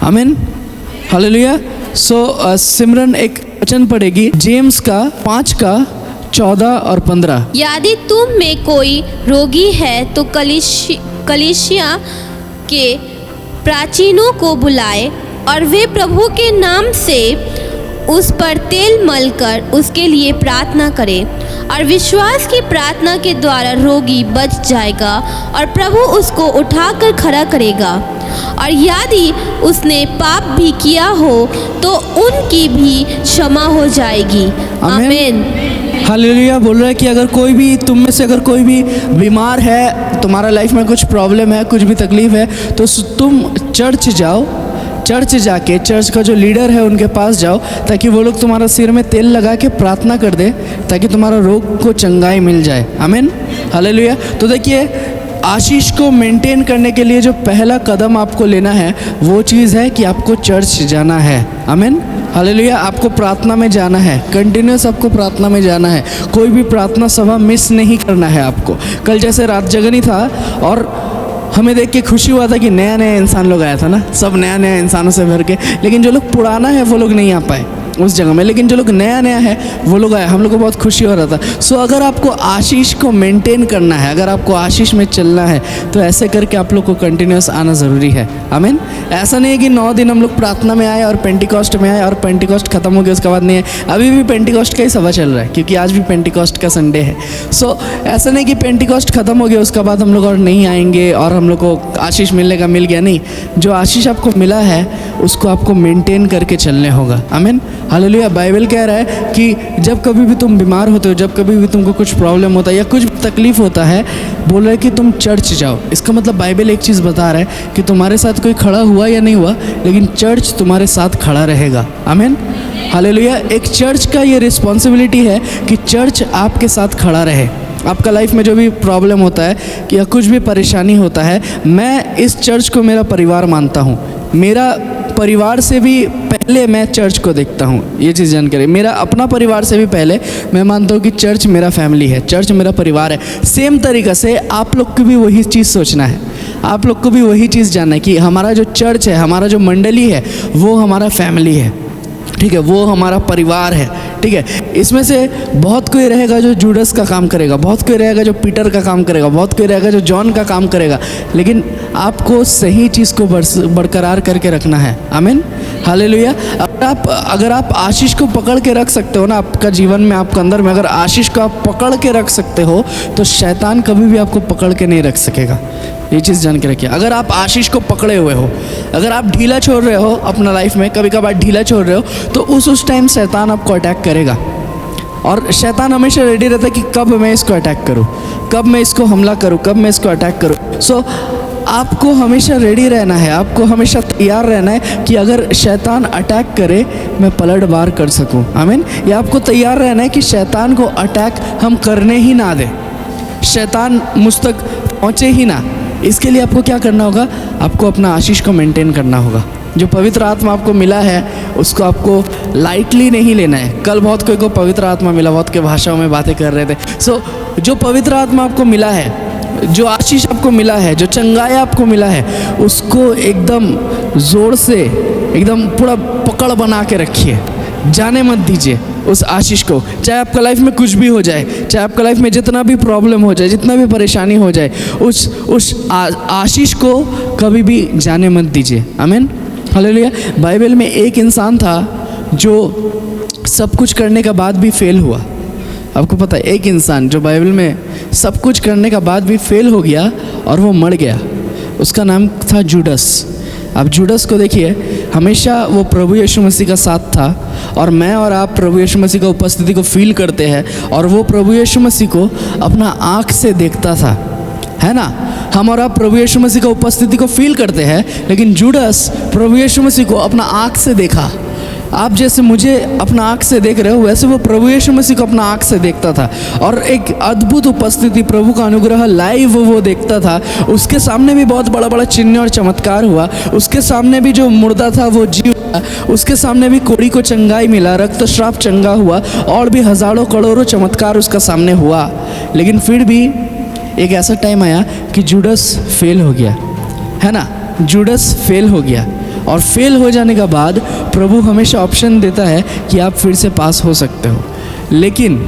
आमीन, हालेलुया। सो सिमरन एक वचन पढ़ेगी, जेम्स का 5 का 14 और 15। यदि तुम में कोई रोगी है तो कलीसिया के प्राचीनों को बुलाए और वे प्रभु के नाम से उस पर तेल मलकर उसके लिए प्रार्थना करें, और विश्वास की प्रार्थना के द्वारा रोगी बच जाएगा और प्रभु उसको उठाकर खड़ा करेगा। और यदि उसने पाप भी किया हो तो उनकी भी क्षमा हो जाएगी। आमीन, हालेलुया। बोल रहा है कि अगर कोई भी तुम में से अगर कोई भी बीमार है, तुम्हारा लाइफ में कुछ प्रॉब्लम है, कुछ भी तकलीफ है, तो तुम चर्च जाओ, चर्च जाके चर्च का जो लीडर है उनके पास जाओ, ताकि वो लोग तुम्हारा सिर में तेल लगा के प्रार्थना कर दे, ताकि तुम्हारा रोग को चंगाई मिल जाए। आमीन, हालेलुया। तो देखिए, आशीष को मेंटेन करने के लिए जो पहला कदम आपको लेना है वो चीज़ है कि आपको चर्च जाना है। आमीन, हालेलुया। आपको प्रार्थना में जाना है, कंटिन्यूस आपको प्रार्थना में जाना है, कोई भी प्रार्थना सभा मिस नहीं करना है आपको। कल जैसे रात जगनी था और हमें देख के खुशी हुआ था कि नया नया इंसान लोग आया था ना, सब नया नया इंसानों से भर के, लेकिन जो लोग पुराना है वो लोग नहीं आ पाए उस जगह में, लेकिन जो लोग नया नया है वो लोग आए, हम लोग को बहुत खुशी हो रहा था। सो अगर आपको आशीष को मेंटेन करना है, अगर आपको आशीष में चलना है, तो ऐसे करके आप लोग को कंटिन्यूस आना ज़रूरी है। आमीन। ऐसा नहीं है कि 9 दिन हम लोग प्रार्थना में आए और पेंटिकॉस्ट में आए और पेंटिकॉस्ट खत्म हो गया उसके बाद नहीं है। अभी भी पेंटिकॉस्ट का ही सभा चल रहा है, क्योंकि आज भी पेंटिकॉस्ट का संडे है। सो ऐसा नहीं कि पेंटिकॉस्ट खत्म हो गया उसके बाद हम लोग और नहीं आएंगे और हम लोग को आशीष मिलने का मिल गया, नहीं। जो आशीष आपको मिला है उसको आपको मेंटेन करके चलने होगा। आमीन, हालेलुया। बाइबल कह रहा है कि जब कभी भी तुम बीमार होते हो, जब कभी भी तुमको कुछ प्रॉब्लम होता है या कुछ तकलीफ होता है, बोल रहा है कि तुम चर्च जाओ। इसका मतलब बाइबल एक चीज़ बता रहा है कि तुम्हारे साथ कोई खड़ा हुआ या नहीं हुआ, लेकिन चर्च तुम्हारे साथ खड़ा रहेगा। आमीन, हालेलुया। एक चर्च का ये रिस्पॉन्सिबिलिटी है कि चर्च आपके साथ खड़ा रहे। आपका लाइफ में जो भी प्रॉब्लम होता है कि या कुछ भी परेशानी होता है, मैं इस चर्च को मेरा परिवार मानता हूँ। मेरा परिवार से भी पहले मैं चर्च को देखता हूँ, ये चीज़ जानकारी। मेरा अपना परिवार से भी पहले मैं मानता हूँ कि चर्च मेरा फैमिली है, चर्च मेरा परिवार है। सेम तरीक़ा से आप लोग को भी वही चीज़ सोचना है, आप लोग को भी वही चीज़ जानना है कि हमारा जो चर्च है, हमारा जो मंडली है, वो हमारा फैमिली है, ठीक है, वो हमारा परिवार है, ठीक है। इसमें से बहुत कोई रहेगा जो जूडस का काम करेगा, बहुत कोई रहेगा जो पीटर का काम करेगा, बहुत कोई रहेगा जो जॉन का काम करेगा, लेकिन आपको सही चीज़ को बरकरार करके रखना है। आमीन, हालेलुया। अगर आप आशीष को पकड़ के रख सकते हो ना, आपका जीवन में, आपके अंदर में अगर आशीष को आप पकड़ के रख सकते हो, तो शैतान कभी भी आपको पकड़ के नहीं रख सकेगा। ये चीज़ जान के रखिए। अगर आप आशीष को पकड़े हुए हो, अगर आप ढीला छोड़ रहे हो अपना लाइफ में, कभी कभार ढीला छोड़ रहे हो, तो उस टाइम शैतान आपको अटैक करेगा। और शैतान हमेशा रेडी रहता है कि कब मैं इसको अटैक करूं, कब मैं इसको हमला करूं, कब मैं इसको अटैक करूं। सो आपको हमेशा रेडी रहना है, आपको हमेशा तैयार रहना है कि अगर शैतान अटैक करे मैं पलट बार कर सकूं। आमीन। या आपको तैयार रहना है कि शैतान को अटैक हम करने ही ना दें, शैतान मुझ तक पहुँचे ही ना। इसके लिए आपको क्या करना होगा, आपको अपना आशीष को मेंटेन करना होगा। जो पवित्र आत्मा आपको मिला है उसको आपको लाइटली नहीं लेना है। कल बहुत कोई को पवित्र आत्मा मिला, बहुत के भाषाओं में बातें कर रहे थे। सो जो पवित्र आत्मा आपको मिला है, जो आशीष आपको मिला है, जो चंगाई आपको मिला है, उसको एकदम ज़ोर से, एकदम पूरा पकड़ बना के रखिए, जाने मत दीजिए उस आशीष को। चाहे आपका लाइफ में कुछ भी हो जाए, चाहे आपका लाइफ में जितना भी प्रॉब्लम हो जाए, जितना भी परेशानी हो जाए, उस आशीष को कभी भी जाने मत दीजिए। आमीन, हालेलुया। बाइबल में एक इंसान था जो सब कुछ करने के बाद भी फेल हुआ। आपको पता है, एक इंसान जो बाइबल में सब कुछ करने के बाद भी फेल हो गया और वो मर गया, उसका नाम था जूडस। आप जूडस को देखिए, हमेशा वो प्रभु यीशु मसीह का साथ था, और मैं और आप प्रभु यीशु मसीह का उपस्थिति को फील करते हैं, और वो प्रभु यीशु मसीह को अपना आँख से देखता था, है ना। हम और आप प्रभु यीशु मसीह का उपस्थिति को फील करते हैं, लेकिन जूडस प्रभु यीशु मसीह को अपना आँख से देखा। आप जैसे मुझे अपना आँख से देख रहे हो, वैसे वो प्रभु यीशु मसीह को अपना आँख से देखता था, और एक अद्भुत उपस्थिति, प्रभु का अनुग्रह लाइव वो देखता था। उसके सामने भी बहुत बड़ा बड़ा चिन्ह और चमत्कार हुआ, उसके सामने भी जो मुर्दा था वो जी उठा, उसके सामने भी कोढ़ी को चंगाई मिला, रक्तस्राव चंगा हुआ, और भी हजारों करोड़ों चमत्कार उसका सामने हुआ। लेकिन फिर भी एक ऐसा टाइम आया कि जूडस फेल हो गया, है ना। जूडस फेल हो गया, और फेल हो जाने के बाद प्रभु हमेशा ऑप्शन देता है कि आप फिर से पास हो सकते हो। लेकिन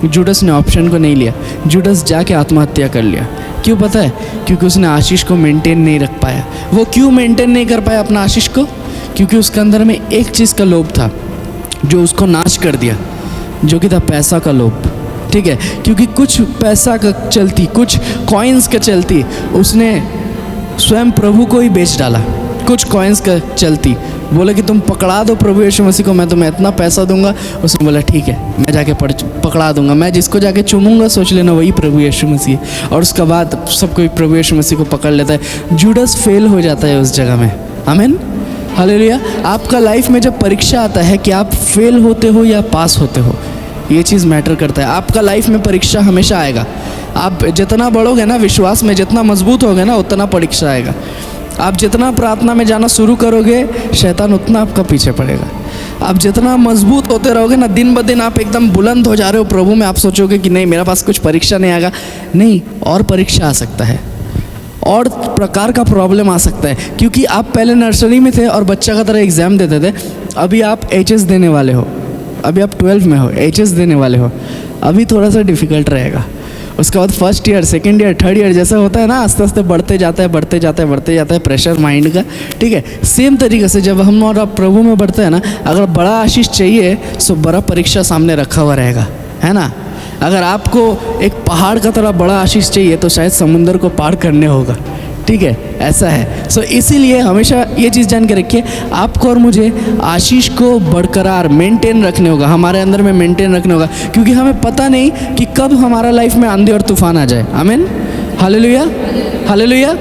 जूडस ने ऑप्शन को नहीं लिया, जूडस जाके आत्महत्या कर लिया। क्यों पता है? क्योंकि उसने आशीष को मेंटेन नहीं रख पाया। वो क्यों मेंटेन नहीं कर पाया अपना आशीष को? क्योंकि उसके अंदर में एक चीज़ का लोभ था जो उसको नाश कर दिया, जो कि था पैसा का लोभ। ठीक है, क्योंकि कुछ पैसा का चलती, कुछ कॉइन्स का चलती उसने स्वयं प्रभु को ही बेच डाला। कुछ कॉइन्स का चलती बोला कि तुम पकड़ा दो प्रभु यीशु मसीह को, मैं तुम्हें इतना पैसा दूंगा। उसने बोला ठीक है, मैं जाके पकड़ा दूंगा, मैं जिसको जाके चूमूंगा सोच लेना वही प्रभु यीशु मसीह। और उसके बाद सब कोई प्रभु यीशु मसीह को पकड़ लेता है। जूडस फेल हो जाता है उस जगह में। आमीन, हालेलुया। आपका लाइफ में जब परीक्षा आता है कि आप फेल होते हो या पास होते हो, ये चीज़ मैटर करता है। आपका लाइफ में परीक्षा हमेशा आएगा। आप जितना बढ़ोगे ना विश्वास में, जितना मजबूत होगे ना, उतना परीक्षा आएगा। आप जितना प्रार्थना में जाना शुरू करोगे, शैतान उतना आपका पीछे पड़ेगा। आप जितना मजबूत होते रहोगे ना, दिन ब दिन आप एकदम बुलंद हो जा रहे हो प्रभु में, आप सोचोगे कि नहीं मेरे पास कुछ परीक्षा नहीं आएगा। नहीं, और परीक्षा आ सकता है, और प्रकार का प्रॉब्लम आ सकता है। क्योंकि आप पहले नर्सरी में थे और बच्चा का तरह एग्ज़ाम देते थे, अभी आप एचएस देने वाले हो, अभी आप 12 में हो, एचएस देने वाले हो, अभी थोड़ा सा डिफ़िकल्ट रहेगा। उसके बाद first year, second year, third year जैसा होता है ना, आस्ते आस्ते बढ़ते जाता है प्रेशर माइंड का। ठीक है, सेम तरीके से जब हम और आप प्रभु में बढ़ते हैं ना, अगर बड़ा आशीष चाहिए तो बड़ा परीक्षा सामने रखा हुआ रहेगा, है ना। अगर आपको एक पहाड़ का तरह बड़ा आशीष चाहिए तो शायद समुंदर को पार करने होगा। ठीक है, ऐसा है। सो इसीलिए हमेशा ये चीज़ जान के रखिए, आपको और मुझे आशीष को बरकरार मेंटेन रखने होगा, हमारे अंदर में मेंटेन रखने होगा। क्योंकि हमें पता नहीं कि कब हमारा लाइफ में आंधी और तूफान आ जाए। आमीन, हालेलुया, हालेलुया।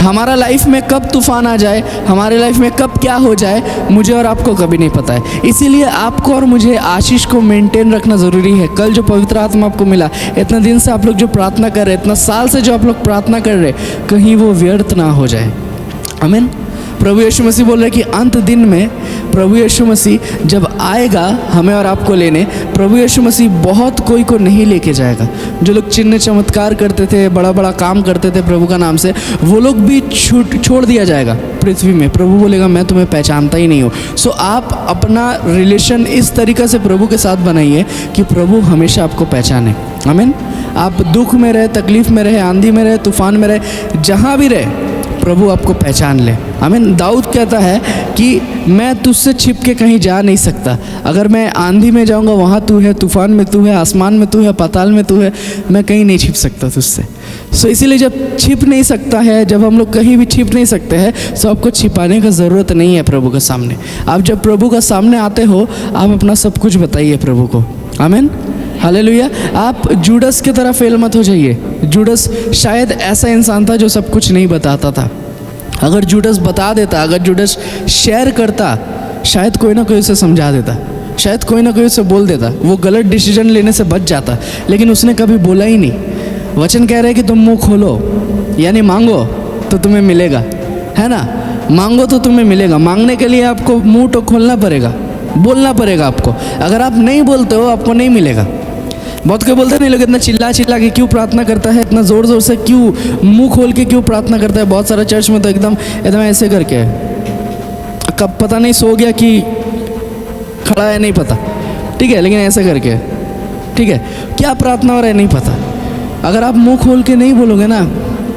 हमारा लाइफ में कब तूफान आ जाए, हमारे लाइफ में कब क्या हो जाए, मुझे और आपको कभी नहीं पता है। इसीलिए आपको और मुझे आशीष को मेंटेन रखना ज़रूरी है। कल जो पवित्र आत्मा आपको मिला, इतना दिन से आप लोग जो प्रार्थना कर रहे, इतना साल से जो आप लोग प्रार्थना कर रहे, कहीं वो व्यर्थ ना हो जाए। आमीन। प्रभु यीशु मसीह बोल रहे कि अंत दिन में प्रभु यीशु मसीह जब आएगा हमें और आपको लेने, प्रभु यीशु मसीह बहुत कोई को नहीं लेके जाएगा। जो लोग चिन्ह चमत्कार करते थे, बड़ा बड़ा काम करते थे प्रभु का नाम से, वो लोग भी छोड़ दिया जाएगा पृथ्वी में। प्रभु बोलेगा मैं तुम्हें पहचानता ही नहीं हूँ। सो आप अपना रिलेशन इस तरीक़े से प्रभु के साथ बनाइए कि प्रभु हमेशा आपको पहचाने। आमीन। आप दुख में रहे, तकलीफ़ में रहे, आंधी में रहे, तूफान में रहे, जहाँ भी रहे, प्रभु आपको पहचान ले। आमीन। दाऊद कहता है कि मैं तुझसे छिप के कहीं जा नहीं सकता। अगर मैं आंधी में जाऊंगा वहाँ तू है, तूफान में तू है, आसमान में तू है, पाताल में तू है, मैं कहीं नहीं छिप सकता तुझसे। सो इसीलिए जब छिप नहीं सकता है, जब हम लोग कहीं भी छिप नहीं सकते हैं, तो आपको छिपाने का ज़रूरत नहीं है प्रभु के सामने। आप जब प्रभु के सामने आते हो, आप अपना सब कुछ बताइए प्रभु को। आमीन, हालेलुया। आप जूडस की तरह फेल मत हो जाइए। जूडस शायद ऐसा इंसान था जो सब कुछ नहीं बताता था। अगर जूडस बता देता, अगर जूडस शेयर करता, शायद कोई ना कोई उसे समझा देता, शायद कोई ना कोई उसे बोल देता, वो गलत डिसीजन लेने से बच जाता। लेकिन उसने कभी बोला ही नहीं। वचन कह रहे हैं कि तुम मुंह खोलो, यानी मांगो तो तुम्हें मिलेगा, है ना। मांगो तो तुम्हें मिलेगा। मांगने के लिए आपको मुंह तो खोलना पड़ेगा, बोलना पड़ेगा आपको। अगर आप नहीं बोलते हो, आपको नहीं मिलेगा। बहुत कोई बोलते नहीं, लोग इतना चिल्ला चिल्ला के क्यों प्रार्थना करता है, इतना ज़ोर ज़ोर से क्यों, मुंह खोल के क्यों प्रार्थना करता है। बहुत सारा चर्च में तो एकदम ऐसे करके, कब पता नहीं सो गया कि खड़ा है नहीं पता, ठीक है, लेकिन ऐसे करके, ठीक है, क्या प्रार्थना हो रहा है नहीं पता। अगर आप मुंह खोल के नहीं बोलोगे ना,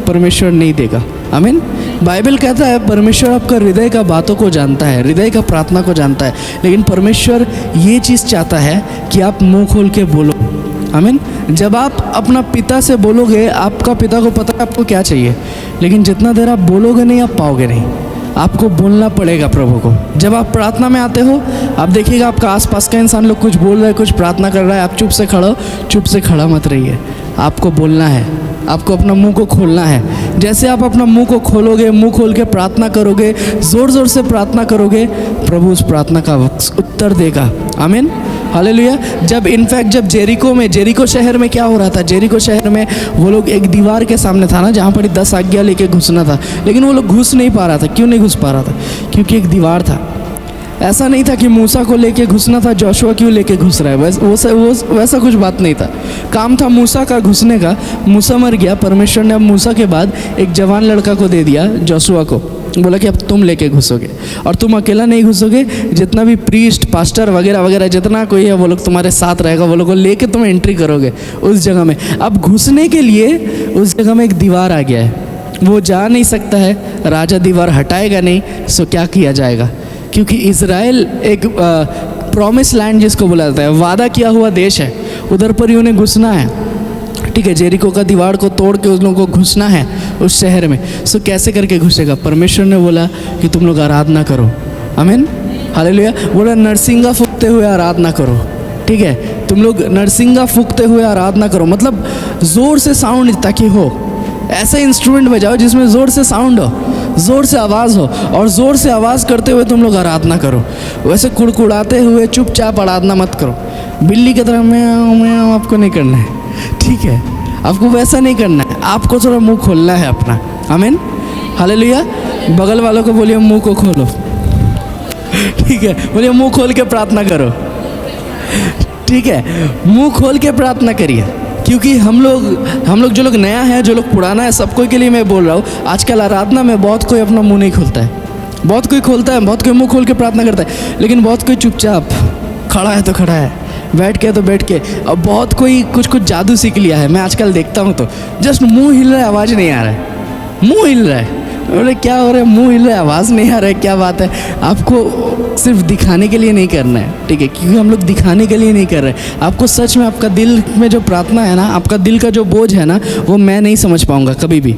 परमेश्वर नहीं देगा। आमीन। बाइबल कहता है परमेश्वर आपका हृदय का बातों को जानता है, हृदय का प्रार्थना को जानता है। लेकिन परमेश्वर ये चीज़ चाहता है कि आप मुंह खोल के बोलो। आमीन। जब आप अपना पिता से बोलोगे, आपका पिता को पता है आपको क्या चाहिए, लेकिन जितना देर आप बोलोगे नहीं, आप पाओगे नहीं। आपको बोलना पड़ेगा प्रभु को। जब आप प्रार्थना में आते हो, आप देखिएगा आपका आसपास का इंसान लोग कुछ बोल रहा है, कुछ प्रार्थना कर रहा है, आप चुप से खड़ो, चुप से खड़ा मत रहिए। आपको बोलना है, आपको अपना मुंह को खोलना है। जैसे आप अपना मुंह को खोलोगे, मुंह खोल के प्रार्थना करोगे, ज़ोर ज़ोर से प्रार्थना करोगे, प्रभु उस प्रार्थना का उत्तर देगा। आमीन, हालेलुया। जब इनफैक्ट जब जेरिको शहर में क्या हो रहा था, जेरिको शहर में वो लोग एक दीवार के सामने था ना, जहाँ पर 10 आज्ञा लेके घुसना था, लेकिन वो लोग घुस नहीं पा रहा था। क्यों नहीं घुस पा रहा था? क्योंकि एक दीवार था। ऐसा नहीं था कि मूसा को लेके घुसना था, जोशुआ क्यों लेके घुस रहा है, वैसा कुछ बात नहीं था। काम था मूसा का घुसने का। मूसा मर गया, परमेश्वर ने अब मूसा के बाद एक जवान लड़का को दे दिया, जोशुआ को। बोला कि अब तुम लेके घुसोगे, और तुम अकेला नहीं घुसोगे, जितना भी प्रीस्ट पास्टर वगैरह वगैरह जितना कोई है वो लोग तुम्हारे साथ रहेगा, वो लोग को लेके तुम एंट्री करोगे उस जगह में। अब घुसने के लिए उस जगह में एक दीवार आ गया है, वो जा नहीं सकता है, राजा दीवार हटाएगा नहीं, सो क्या किया जाएगा? क्योंकि इज़राइल एक प्रॉमिस लैंड जिसको बोला जाता है, वादा किया हुआ देश है, उधर पर ही उन्हें घुसना है। ठीक है, जेरिको का दीवार को तोड़ के उन लोगों को घुसना है उस शहर में। सो कैसे करके घुसेगा? परमेश्वर ने बोला कि तुम लोग आराधना करो। आमीन, हालेलुया। बोला नरसिंगा फूंकते हुए आराधना करो। ठीक है, तुम लोग नरसिंगा फूंकते हुए आराधना करो, मतलब ज़ोर से साउंड ताकि हो, ऐसा इंस्ट्रूमेंट बजाओ जिसमें ज़ोर से साउंड हो, ज़ोर से आवाज़ हो, और ज़ोर से आवाज़ करते हुए तुम लोग आराधना करो। वैसे कुड़कुड़ाते हुए चुपचाप आराधना मत करो, बिल्ली की तरह म्याऊं म्याऊं आपको नहीं करना है। ठीक है, आपको वैसा नहीं करना है, आपको थोड़ा मुंह खोलना है अपना। आमीन, हालेलुया। बगल वालों को बोलिए मुंह को खोलो। ठीक है, बोलिए मुंह खोल के प्रार्थना करो। ठीक है, मुंह खोल के प्रार्थना करिए, क्योंकि हम लोग जो लोग नया है, जो लोग पुराना है, सबको के लिए मैं बोल रहा हूँ, आजकल आराधना में बहुत कोई अपना मुंह नहीं खोलता है। बहुत कोई खोलता है, बहुत कोई मुंह खोल के प्रार्थना करता है, लेकिन बहुत कोई चुपचाप खड़ा है तो खड़ा है, बैठ के तो बैठ के। अब बहुत कोई कुछ जादू सीख लिया है, मैं आजकल देखता हूँ तो जस्ट मुंह हिल रहा है, आवाज़ नहीं आ रहा है, मुंह हिल रहा है। बोले क्या हो रहा है? मुंह हिल रहा है, आवाज़ नहीं आ रहा है, क्या बात है? आपको सिर्फ दिखाने के लिए नहीं करना है, ठीक है, क्योंकि हम लोग दिखाने के लिए नहीं कर रहे। आपको सच में आपका दिल में जो प्रार्थना है ना, आपका दिल का जो बोझ है ना, वो मैं नहीं समझ पाऊँगा कभी भी,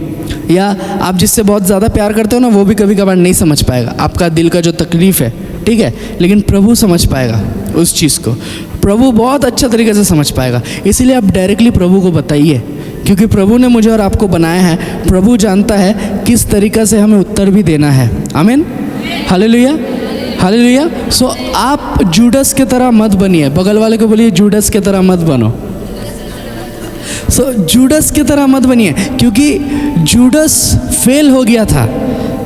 या आप जिससे बहुत ज़्यादा प्यार करते हो ना, वो भी कभी कभार नहीं समझ पाएगा आपका दिल का जो तकलीफ़ है। ठीक है, लेकिन प्रभु समझ पाएगा उस चीज़ को, प्रभु बहुत अच्छा तरीके से समझ पाएगा। इसीलिए आप डायरेक्टली प्रभु को बताइए, क्योंकि प्रभु ने मुझे और आपको बनाया है, प्रभु जानता है किस तरीक़ा से हमें उत्तर भी देना है। आमीन, हालेलुया, हालेलुया। सो आप जूडस के तरह मत बनिए, बगल वाले को बोलिए जूडस के तरह मत बनो। सो जूडस की तरह मत बनिए, क्योंकि जूडस फेल हो गया था,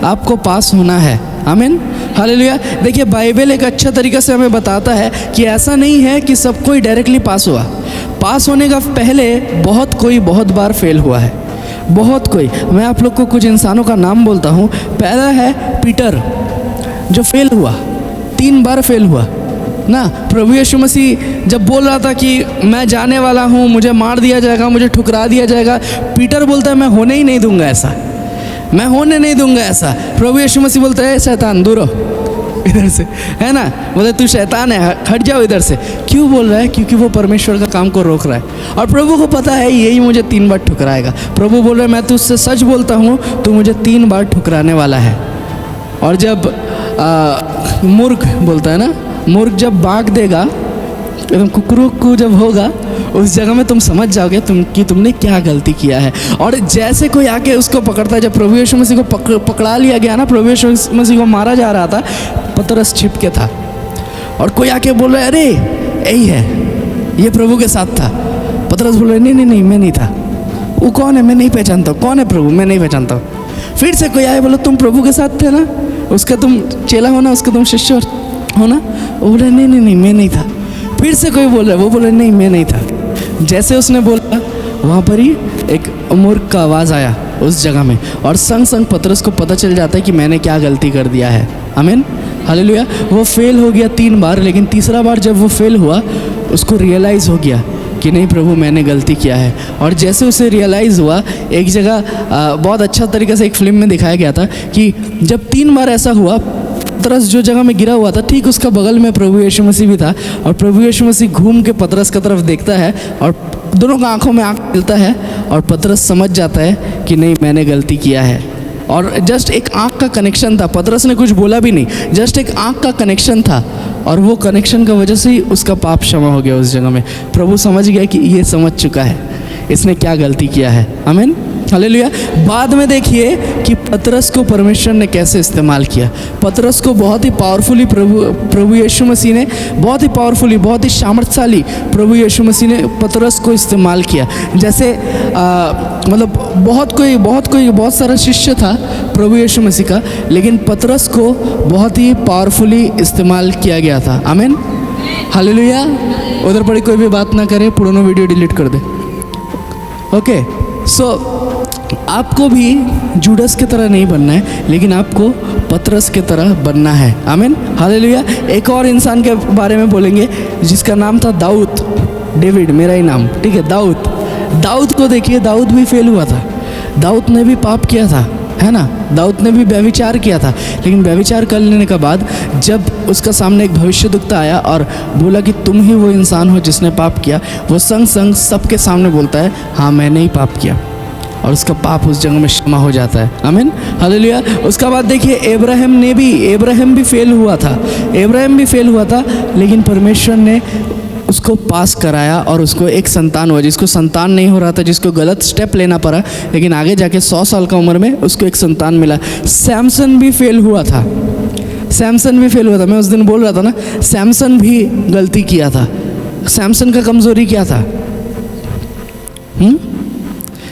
आपको पास होना है। आमीन, हालेलुया। देखिए, बाइबल एक अच्छा तरीका से हमें बताता है कि ऐसा नहीं है कि सब कोई डायरेक्टली पास हुआ। पास होने का पहले बहुत कोई बहुत बार फेल हुआ है, बहुत कोई। मैं आप लोग को कुछ इंसानों का नाम बोलता हूँ। पहला है पीटर, जो फेल हुआ, 3 बार फेल हुआ ना। प्रभु यीशु मसीह जब बोल रहा था कि मैं जाने वाला हूँ, मुझे मार दिया जाएगा, मुझे ठुकरा दिया जाएगा, पीटर बोलता है मैं होने ही नहीं दूंगा ऐसा, मैं होने नहीं दूंगा ऐसा। प्रभु यीशु मसीह बोलता है शैतान दूर हो इधर से, है ना, बोले तू शैतान है, हट जाओ इधर से। क्यों बोल रहा है? क्योंकि वो परमेश्वर का काम को रोक रहा है, और प्रभु को पता है यही मुझे 3 बार ठुकराएगा। प्रभु बोल रहा है मैं तुझसे सच बोलता हूँ, तू मुझे 3 बार ठुकराने वाला है। और जब मूर्ख बोलता है ना, मूर्ख जब बाग देगा, एकदम कुकरू जब होगा, उस जगह में तुम समझ जाओगे कि तुमने क्या गलती किया है। और जैसे कोई आके उसको पकड़ता है, जब प्रभु यीशु मसीह को पकड़ा लिया गया ना, प्रभु यीशु मसीह को मारा जा रहा था, पतरस छिप के था, और कोई आके बोल रहा है अरे यही है, ये प्रभु के साथ था। पतरस बोल रहा है नहीं मैं नहीं था। वो कौन है? मैं नहीं पहचानता हूँ। कौन है? प्रभु, मैं नहीं पहचानता हूँ। फिर से कोई आए, बोलो तुम प्रभु के साथ थे ना, उसका तुम चेला हो ना, उसका तुम शिष्य हो ना। वो बोले नहीं मैं नहीं था। फिर से कोई बोल रहा है, वो बोले नहीं मैं नहीं था। जैसे उसने बोला, वहाँ पर ही एक मूर्ख का आवाज़ आया उस जगह में, और संग पतरस को पता चल जाता है कि मैंने क्या गलती कर दिया है। आमीन, हालेलुया। वो फेल हो गया 3 बार, लेकिन तीसरा बार जब वो फेल हुआ, उसको रियलाइज़ हो गया कि नहीं प्रभु मैंने गलती किया है। और जैसे उसे रियलाइज़ हुआ, एक जगह बहुत अच्छा तरीके से एक फिल्म में दिखाया गया था कि जब 3 बार ऐसा हुआ, पतरस जो जगह में गिरा हुआ था, ठीक उसका बगल में प्रभु यीशु मसीह भी था, और प्रभु यीशु मसीह घूम के पतरस की तरफ देखता है, और दोनों का आंखों में आंख मिलता है, और पतरस समझ जाता है कि नहीं मैंने गलती किया है। और जस्ट एक आंख का कनेक्शन था, पतरस ने कुछ बोला भी नहीं, जस्ट एक आंख का कनेक्शन था, और वो कनेक्शन की वजह से ही उसका पाप क्षमा हो गया उस जगह में। प्रभु समझ गया कि ये समझ चुका है इसने क्या गलती किया है। आमीन, हालेलुया। बाद में देखिए कि पतरस को परमेश्वर ने कैसे इस्तेमाल किया। पतरस को बहुत ही पावरफुली प्रभु यीशु मसीह ने, बहुत ही पावरफुली, बहुत ही सामर्थ्यशाली प्रभु यीशु मसीह ने पतरस को इस्तेमाल किया। जैसे मतलब बहुत सारा शिष्य था प्रभु यीशु मसीह का, लेकिन पतरस को बहुत ही पावरफुली इस्तेमाल किया गया था। आमीन, हालेलुया। उधर पड़ी कोई भी बात ना करे, पुराना वीडियो डिलीट कर दे। ओके, सो आपको भी जूडस की तरह नहीं बनना है, लेकिन आपको पतरस की तरह बनना है। आमीन, हालेलुया। एक और इंसान के बारे में बोलेंगे जिसका नाम था दाऊद, डेविड मेरा ही नाम, ठीक है। दाऊद को देखिए, दाऊद भी फेल हुआ था, दाऊद ने भी पाप किया था, है ना। दाऊद ने भी व्यभिचार किया था, लेकिन व्यभिचार कर लेने के बाद जब उसका सामने एक भविष्यद्वक्ता आया और बोला कि तुम ही वो इंसान हो जिसने पाप किया, वो संग संग सबके सामने बोलता है हाँ मैंने ही पाप किया, और उसका पाप उस जगह में क्षमा हो जाता है। आमीन, हालेलुया। उसका बाद देखिए इब्राहिम भी फेल हुआ था, लेकिन परमेश्वर ने उसको पास कराया और उसको एक संतान हुआ, जिसको संतान नहीं हो रहा था, जिसको गलत स्टेप लेना पड़ा, लेकिन आगे जाके 100 साल का उम्र में उसको एक संतान मिला। सैमसन भी फेल हुआ था। मैं उस दिन बोल रहा था ना, सैमसन भी गलती किया था। सैमसन का कमज़ोरी क्या था?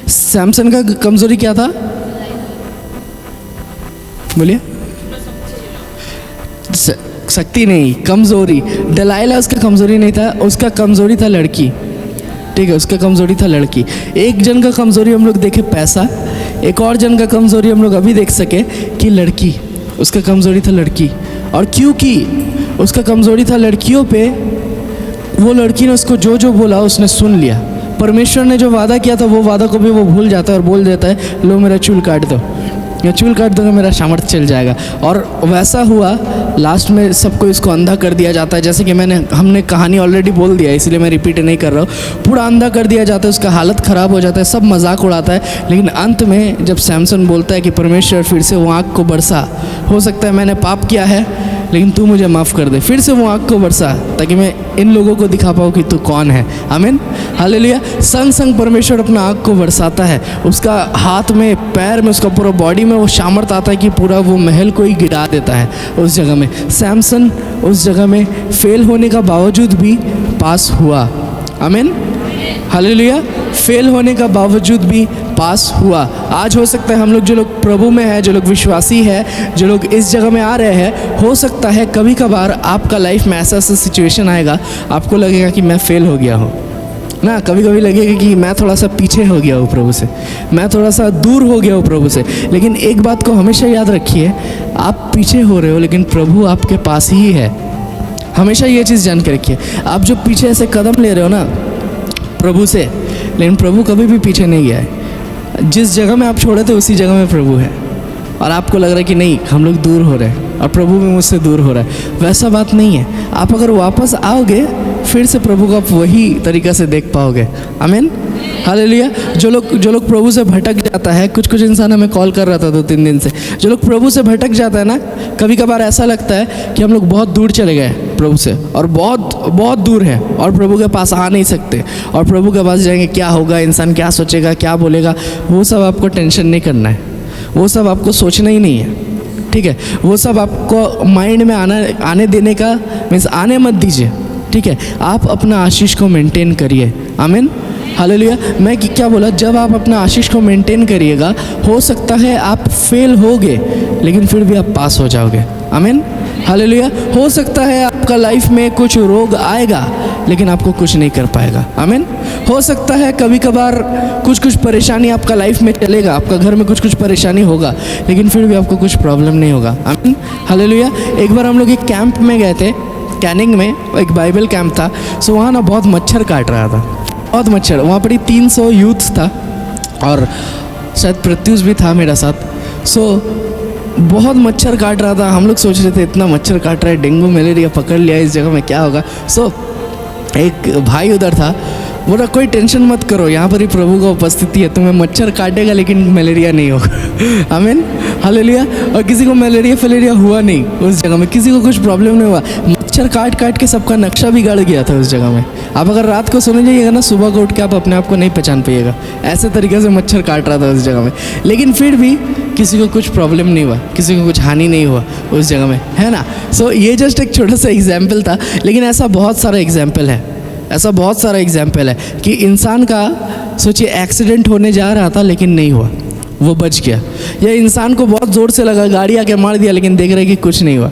सैमसन का कमज़ोरी क्या था? बोलिए। शक्ति नहीं, कमज़ोरी। दलाइला उसका कमज़ोरी नहीं था, उसका कमज़ोरी था लड़की, ठीक है। उसका कमज़ोरी था लड़की। एक जन का कमज़ोरी हम लोग देखे पैसा, एक और जन का कमज़ोरी हम लोग अभी देख सके कि लड़की, उसका कमज़ोरी था लड़की। और क्योंकि उसका कमज़ोरी था लड़कियों पे, वो लड़की ने उसको जो जो बोला उसने सुन लिया। परमेश्वर ने जो वादा किया था वो वादा को भी वो भूल जाता है और बोल देता है लो मेरा चूल काट दो, या चूल काट दो तो मेरा सामर्थ्य चल जाएगा। और वैसा हुआ, लास्ट में सबको इसको अंधा कर दिया जाता है। जैसे कि हमने कहानी ऑलरेडी बोल दिया, इसलिए मैं रिपीट नहीं कर रहा हूँ। पूरा अंधा कर दिया जाता है, उसका हालत ख़राब हो जाता है, सब मजाक उड़ाता है। लेकिन अंत में जब सैमसन बोलता है कि परमेश्वर फिर से वो आँख को बरसा, हो सकता है मैंने पाप किया है लेकिन तू मुझे माफ़ कर दे, फिर से वो आँख को बरसा ताकि मैं इन लोगों को दिखा पाऊँ कि तू कौन है। आमीन, हालेलुया। संग संग परमेश्वर अपना आँख को बरसाता है, उसका हाथ में, पैर में, उसका पूरा बॉडी में वो सामर्थ आता है कि पूरा वो महल को ही गिरा देता है उस जगह में। सैमसन उस जगह में फेल होने का बावजूद भी पास हुआ। आमीन, हालेलुया। फेल होने का बावजूद भी पास हुआ। आज हो सकता है हम लोग, जो लोग प्रभु में है, जो लोग विश्वासी है, जो लोग इस जगह में आ रहे हैं, हो सकता है कभी कभार आपका लाइफ में ऐसा सिचुएशन आएगा, आपको लगेगा कि मैं फेल हो गया हूँ ना। कभी कभी लगेगा कि मैं थोड़ा सा पीछे हो गया हूँ प्रभु से, मैं थोड़ा सा दूर हो गया हूँ प्रभु से। लेकिन एक बात को हमेशा याद रखिए, आप पीछे हो रहे हो लेकिन प्रभु आपके पास ही है। हमेशा ये चीज़ जान के रखिए। आप जो पीछे ऐसे कदम ले रहे हो ना प्रभु से, लेकिन प्रभु कभी भी पीछे नहीं गया है। जिस जगह में आप छोड़े थे उसी जगह में प्रभु है, और आपको लग रहा है कि नहीं हम लोग दूर हो रहे हैं और प्रभु भी मुझसे दूर हो रहा है। वैसा बात नहीं है। आप अगर वापस आओगे फिर से प्रभु को आप वही तरीक़ा से देख पाओगे। आमीन, हालेलुया। जो लोग प्रभु से भटक जाता है, कुछ इंसान हमें कॉल कर रहा था 2-3 दिन से, जो लोग प्रभु से भटक जाता है ना, कभी कभार ऐसा लगता है कि हम लोग बहुत दूर चले गए प्रभु से, और बहुत दूर है और प्रभु के पास आ नहीं सकते, और प्रभु के पास जाएंगे क्या होगा, इंसान क्या सोचेगा, क्या बोलेगा, वो सब आपको टेंशन नहीं करना है, वो सब आपको सोचना ही नहीं है, ठीक है। वो सब आपको माइंड में आने देने का मीन्स आने मत दीजिए, ठीक है। आप अपना आशीष को मेंटेन करिए। आमीन, हालेलुया। मैं क्या बोला, जब आप अपना आशीष को मेंटेन करिएगा, हो सकता है आप फेल होगे लेकिन फिर भी आप पास हो जाओगे। आमीन, हालेलुया। हो सकता है आपका लाइफ में कुछ रोग आएगा लेकिन आपको कुछ नहीं कर पाएगा। आमीन। हो सकता है कभी कभार कुछ परेशानी आपका लाइफ में चलेगा, आपका घर में कुछ परेशानी होगा, लेकिन फिर भी आपको कुछ प्रॉब्लम नहीं होगा। आमीन, हालेलुया। एक बार हम लोग एक कैंप में गए थे, कैनिंग में एक बाइबल कैंप था। सो वहाँ ना बहुत मच्छर काट रहा था, बहुत मच्छर। वहाँ पर ही 300 यूथ था और शायद प्रत्युष भी था मेरा साथ। सो बहुत मच्छर काट रहा था। हम लोग सोच रहे थे इतना मच्छर काट रहा है, डेंगू मलेरिया पकड़ लिया इस जगह में, क्या होगा। सो एक भाई उधर था, बोला कोई टेंशन मत करो, यहाँ पर ही प्रभु का उपस्थिति है, तुम्हें मच्छर काटेगा लेकिन मलेरिया नहीं होगा। आमीन, हालेलुया। और किसी को मलेरिया फलेरिया हुआ नहीं उस जगह में, किसी को कुछ प्रॉब्लम नहीं हुआ। मच्छर काट के सबका नक्शा बिगड़ गया था उस जगह में। आप अगर रात को सोने जाइएगा ना, सुबह को उठ के आप अपने आप को नहीं पहचान पाइएगा, ऐसे तरीके से मच्छर काट रहा था उस जगह में। लेकिन फिर भी किसी को कुछ प्रॉब्लम नहीं हुआ, किसी को कुछ हानि नहीं हुआ उस जगह में, है ना। सो ये जस्ट एक छोटा सा एग्जाम्पल था, लेकिन ऐसा बहुत सारा एग्जाम्पल है, ऐसा बहुत सारा एग्जाम्पल है कि इंसान का सोचिए एक्सीडेंट होने जा रहा था लेकिन नहीं हुआ, वो बच गया। या इंसान को बहुत ज़ोर से लगा, गाड़ी आके मार दिया लेकिन देख रहे कि कुछ नहीं हुआ।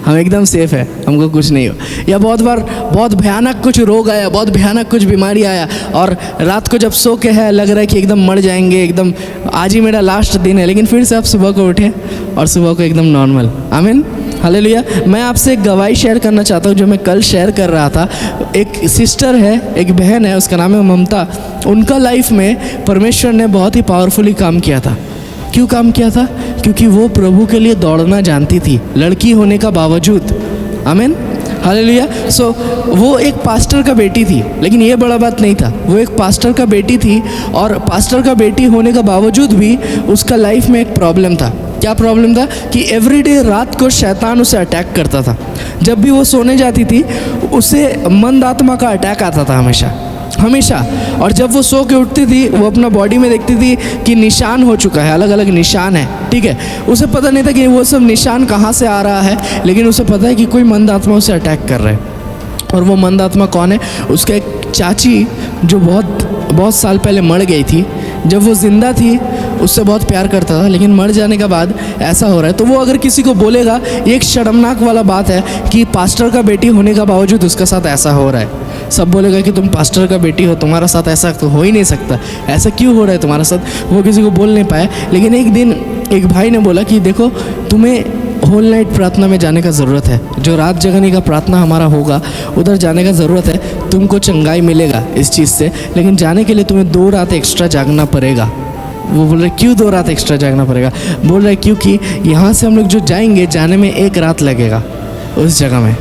हम एकदम सेफ है, हमको कुछ नहीं हो। या बहुत बार बहुत भयानक कुछ रोग आया, बहुत भयानक कुछ बीमारी आया और रात को जब सो के है लग रहा है कि एकदम मर जाएंगे, एकदम आज ही मेरा लास्ट दिन है, लेकिन फिर से आप सुबह को उठे और सुबह को एकदम नॉर्मल। आमीन, हालेलुया। मैं आपसे एक गवाही शेयर करना चाहता हूँ जो मैं कल शेयर कर रहा था। एक सिस्टर है, एक बहन है, उसका नाम है ममता। उनका लाइफ में परमेश्वर ने बहुत ही पावरफुली काम किया था। क्यों काम किया था? क्योंकि वो प्रभु के लिए दौड़ना जानती थी, लड़की होने का बावजूद। आमीन, हालेलुया। सो वो एक पास्टर का बेटी थी, लेकिन ये बड़ा बात नहीं था। वो एक पास्टर का बेटी थी और पास्टर का बेटी होने का बावजूद भी उसका लाइफ में एक प्रॉब्लम था। क्या प्रॉब्लम था? कि एवरीडे रात को शैतान उसे अटैक करता था। जब भी वो सोने जाती थी उसे मंद आत्मा का अटैक आता था हमेशा। और जब वो सो के उठती थी वो अपना बॉडी में देखती थी कि निशान हो चुका है, अलग अलग निशान है, ठीक है। उसे पता नहीं था कि वो सब निशान कहाँ से आ रहा है, लेकिन उसे पता है कि कोई मंद आत्मा उसे अटैक कर रहा है। और वो मंद आत्मा कौन है? उसका एक चाची जो बहुत साल पहले मर गई थी। जब वो ज़िंदा थी उससे बहुत प्यार करता था, लेकिन मर जाने के बाद ऐसा हो रहा है। तो वो अगर किसी को बोलेगा, ये एक शर्मनाक वाला बात है कि पास्टर का बेटी होने का बावजूद उसके साथ ऐसा हो रहा है। सब बोलेगा कि तुम पास्टर का बेटी हो, तुम्हारा साथ ऐसा तो हो ही नहीं सकता, ऐसा क्यों हो रहा है तुम्हारे साथ। वो किसी को बोल नहीं पाया। लेकिन एक दिन एक भाई ने बोला कि देखो, तुम्हें होल नाइट प्रार्थना में जाने का ज़रूरत है। जो रात जगने का प्रार्थना हमारा होगा उधर जाने का ज़रूरत है। तुमको चंगाई मिलेगा इस चीज़ से, लेकिन जाने के लिए तुम्हें 2 रात एक्स्ट्रा जागना पड़ेगा। वो बोल रहे क्यों 2 रात एक्स्ट्रा जागना पड़ेगा? बोल रहे क्योंकि यहाँ से हम लोग जो जाएंगे, जाने में 1 रात लगेगा उस जगह में,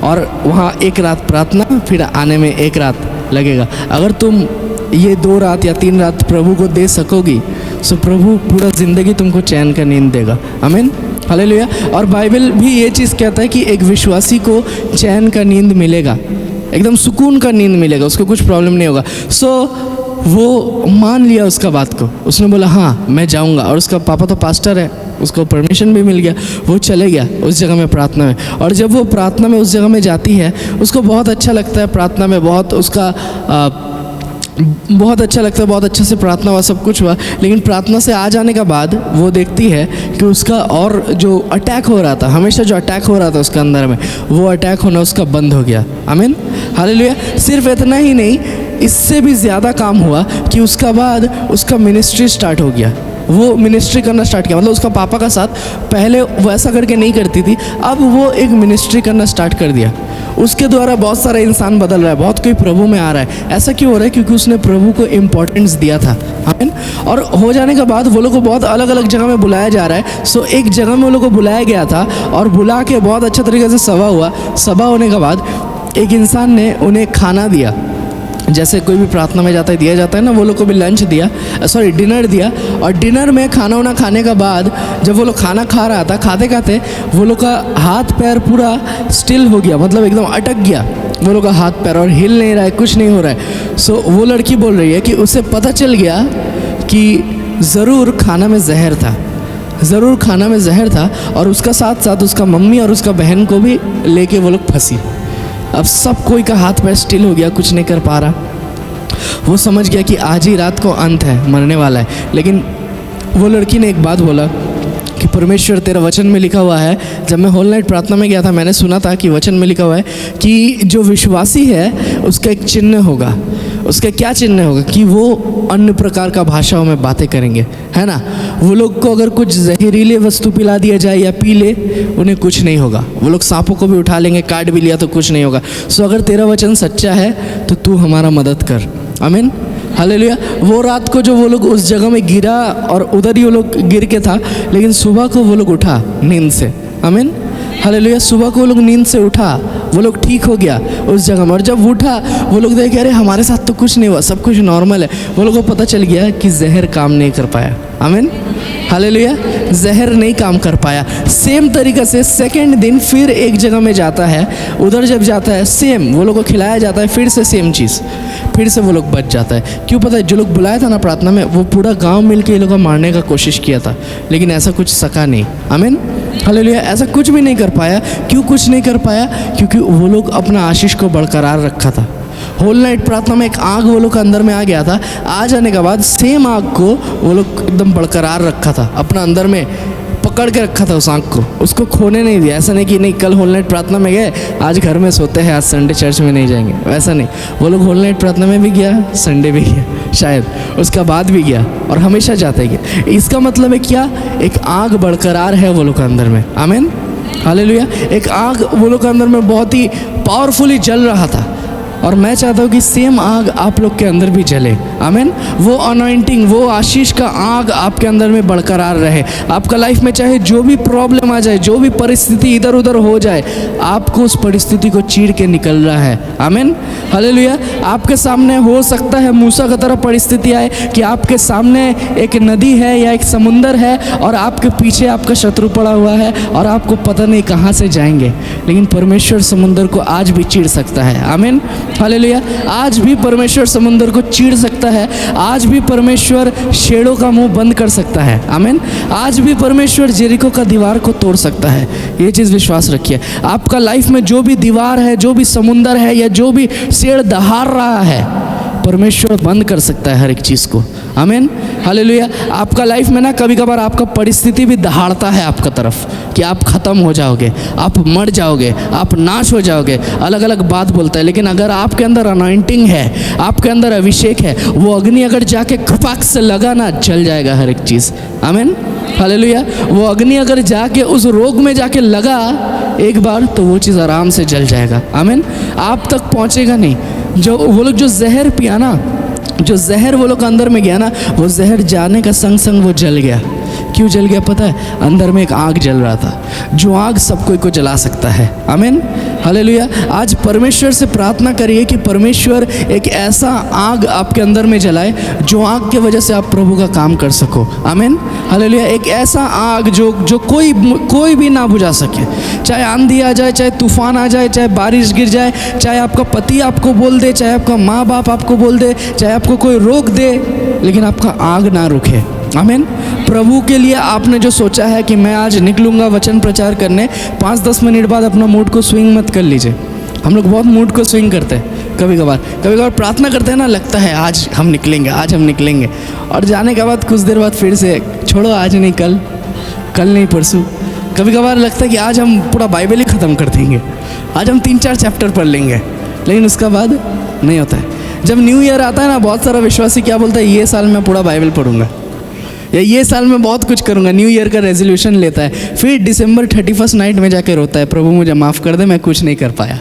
और वहाँ 1 रात प्रार्थना, फिर आने में 1 रात लगेगा। अगर तुम ये 2 रात या 3 रात प्रभु को दे सकोगी तो प्रभु पूरा ज़िंदगी तुमको चैन का नींद देगा। आमीन, हालेलुया। और बाइबल भी ये चीज़ कहता है कि एक विश्वासी को चैन का नींद मिलेगा, एकदम सुकून का नींद मिलेगा, उसको कुछ प्रॉब्लम नहीं होगा। सो वो मान लिया उसका बात को, उसने बोला हाँ मैं जाऊंगा। और उसका पापा तो पास्टर है, उसको परमिशन भी मिल गया। वो चले गया उस जगह में प्रार्थना में। और जब वो प्रार्थना में उस जगह में जाती है उसको बहुत अच्छा लगता है। प्रार्थना में बहुत उसका बहुत अच्छा लगता है, बहुत अच्छे से प्रार्थना हुआ, सब कुछ हुआ। लेकिन प्रार्थना से आ जाने के बाद वो देखती है कि उसका और जो अटैक हो रहा था, हमेशा जो अटैक हो रहा था उसके अंदर में, वो अटैक होना उसका बंद हो गया। आमीन, हालेलुया। सिर्फ इतना ही नहीं, इससे भी ज़्यादा काम हुआ कि उसका बाद उसका मिनिस्ट्री स्टार्ट हो गया। वो मिनिस्ट्री करना स्टार्ट किया। मतलब उसका पापा का साथ पहले वो ऐसा करके नहीं करती थी, अब वो एक मिनिस्ट्री करना स्टार्ट कर दिया। उसके द्वारा बहुत सारा इंसान बदल रहा है, बहुत कोई प्रभु में आ रहा है। ऐसा क्यों हो रहा है? क्योंकि उसने प्रभु को इम्पोर्टेंस दिया था। आमीन। और हो जाने के बाद वो लोग को बहुत अलग अलग जगह में बुलाया जा रहा है। सो एक जगह में वो लोग को बुलाया गया था और बुला के बहुत अच्छा तरीके से सभा हुआ। सभा होने के बाद एक इंसान ने उन्हें खाना दिया, जैसे कोई भी प्रार्थना में जाता है दिया जाता है ना, वो लोग को भी लंच दिया, डिनर दिया। और डिनर में खाना वाना खाने के बाद जब वो लोग खाना खा रहा था, खाते खाते वो लोग का हाथ पैर पूरा स्टिल हो गया, मतलब एकदम अटक गया वो लोग का हाथ पैर, और हिल नहीं रहा है, कुछ नहीं हो रहा है। सो वो लड़की बोल रही है कि उसे पता चल गया कि ज़रूर खाना में जहर था, ज़रूर खाना में जहर था। और उसका साथ साथ उसका मम्मी और उसका बहन को भी लेके वो लोग फंसी। अब सब कोई का हाथ पैर स्टिल हो गया, कुछ नहीं कर पा रहा। वो समझ गया कि आज ही रात को अंत है, मरने वाला है। लेकिन वो लड़की ने एक बात बोला कि परमेश्वर तेरा वचन में लिखा हुआ है। जब मैं होल नाइट प्रार्थना में गया था मैंने सुना था कि वचन में लिखा हुआ है कि जो विश्वासी है उसका एक चिन्ह होगा। उसका क्या चिन्ह होगा? कि वो अन्य प्रकार का भाषाओं में बातें करेंगे, है ना। वो लोग को अगर कुछ जहरीले वस्तु पिला दिया जाए या पी ले, उन्हें कुछ नहीं होगा। वो लोग सांपों को भी उठा लेंगे, काट भी लिया तो कुछ नहीं होगा। सो अगर तेरा वचन सच्चा है तो तू हमारा मदद कर। आमीन, हालेलुया। वो रात को जो वो लोग उस जगह में गिरा और उधर ही वो लोग गिर के था, लेकिन सुबह को वो लोग उठा नींद से। आमीन, हालेलुया। सुबह को वो लोग नींद से उठा, वो लोग ठीक हो गया उस जगह में। और जब उठा वो लोग देखे अरे हमारे साथ तो कुछ नहीं हुआ, सब कुछ नॉर्मल है। वो लोगों को पता चल गया कि जहर काम नहीं कर पाया। आमीन, हालेलुया। जहर नहीं काम कर पाया। सेम तरीक़े से सेकंड दिन फिर एक जगह में जाता है, उधर जब जाता है सेम वो लोग को खिलाया जाता है, फिर से सेम चीज़, फिर से वो लोग बच जाता है। क्यों पता है? जो लोग बुलाया था ना प्रार्थना में, वो पूरा गांव मिल के ये लोग को मारने का कोशिश किया था, लेकिन ऐसा कुछ सका नहीं। आमीन, हालेलुया। ऐसा कुछ भी नहीं कर पाया। क्यों कुछ नहीं कर पाया? क्योंकि वो लोग अपना आशीष को बरकरार रखा था। होल नाइट प्रार्थना में एक आग वो लोग के अंदर में आ गया था। आ जाने के बाद सेम आग को वो लोग एकदम बरकरार रखा था, अपना अंदर में पकड़ के रखा था उस आँख को, उसको खोने नहीं दिया। ऐसा नहीं कि नहीं कल होल नाइट प्रार्थना में गए, आज घर में सोते हैं, आज संडे चर्च में नहीं जाएंगे, वैसा नहीं। वो लोग होल नाइट प्रार्थना में भी गया, संडे भी गया, शायद उसका बाद भी गया, और हमेशा जाते गए। इसका मतलब है क्या? एक आग बरकरार है वो लोग के अंदर में। आमीन, हालेलुया। एक आग वो लोग के अंदर में बहुत ही पावरफुली जल रहा था, और मैं चाहता हूँ कि सेम आग आप लोग के अंदर भी जले। आमीन। वो अनॉइंटिंग, वो आशीष का आग आपके अंदर में बरकरार रहे। आपका लाइफ में चाहे जो भी प्रॉब्लम आ जाए, जो भी परिस्थिति इधर उधर हो जाए, आपको उस परिस्थिति को चीर के निकल रहा है। आमीन, हालेलुया। आपके सामने हो सकता है मूसा की तरह परिस्थिति आए कि आपके सामने एक नदी है या एक समुंदर है, और आपके पीछे आपका शत्रु पड़ा हुआ है, और आपको पता नहीं कहाँ से जाएंगे, लेकिन परमेश्वर समुंदर को आज भी चीर सकता है। आमीन, हालेलुया। आज भी परमेश्वर समुंदर को चीर सकता है। आज भी परमेश्वर शेरों का मुंह बंद कर सकता है। आमीन। आज भी परमेश्वर जेरिको का दीवार को तोड़ सकता है। ये चीज़ विश्वास रखिए। आपका लाइफ में जो भी दीवार है, जो भी समुंदर है, या जो भी शेर दहाड़ रहा है, परमेश्वर बंद कर सकता है हर एक चीज़ को। आमीन, हालेलुया। आपका लाइफ में ना कभी कभार आपका परिस्थिति भी दहाड़ता है आपका तरफ कि आप ख़त्म हो जाओगे, आप मर जाओगे, आप नाश हो जाओगे, अलग अलग बात बोलता है। लेकिन अगर आपके अंदर अनॉइंटिंग है, आपके अंदर अभिषेक है, वो अग्नि अगर जाके खपाक से लगा ना, जल जाएगा हर एक चीज़। आमीन, हालेलुया। वो अग्नि अगर जाके उस रोग में जाके लगा एक बार, तो वो चीज़ आराम से जल जाएगा। आमीन। आप तक पहुँचेगा नहीं। जो वो लोग जो जहर पिया ना, जो जहर वो लोग अंदर में गया ना, वो जहर जाने का संग संग वो जल गया। क्यों जल गया पता है? अंदर में एक आग जल रहा था, जो आग सब कोई को जला सकता है। आमीन, हालेलुया। आज परमेश्वर से प्रार्थना करिए कि परमेश्वर एक ऐसा आग आपके अंदर में जलाए, जो आग के वजह से आप प्रभु का काम कर सको। आमीन, हालेलुया। एक ऐसा आग जो कोई भी ना बुझा सके। चाहे आंधी आ जाए, चाहे तूफान आ जाए, चाहे बारिश गिर जाए, चाहे आपका पति आपको बोल दे, चाहे आपका माँ बाप आपको बोल दे, चाहे आपको कोई रोक दे, लेकिन आपका आग ना रुके। आमीन। प्रभु के लिए आपने जो सोचा है कि मैं आज निकलूँगा वचन प्रचार करने, 5-10 मिनट बाद अपना मूड को स्विंग मत कर लीजिए। हम लोग बहुत मूड को स्विंग करते हैं कभी कभार प्रार्थना करते हैं ना, लगता है आज हम निकलेंगे, और जाने के बाद कुछ देर बाद फिर से छोड़ो, आज नहीं कल नहीं परसों। कभी कभार लगता है कि आज हम पूरा बाइबल ही ख़त्म कर देंगे, आज हम 3-4 चैप्टर पढ़ लेंगे, लेकिन उसका बाद नहीं होता है। जब न्यू ईयर आता है ना, बहुत सारा विश्वासी क्या बोलता है, ये साल मैं पूरा बाइबल पढ़ूंगा, या ये साल में बहुत कुछ करूँगा। न्यू ईयर का रेजोल्यूशन लेता है, फिर दिसंबर 31 नाइट में जाकर रोता है, प्रभु मुझे माफ़ कर दे, मैं कुछ नहीं कर पाया।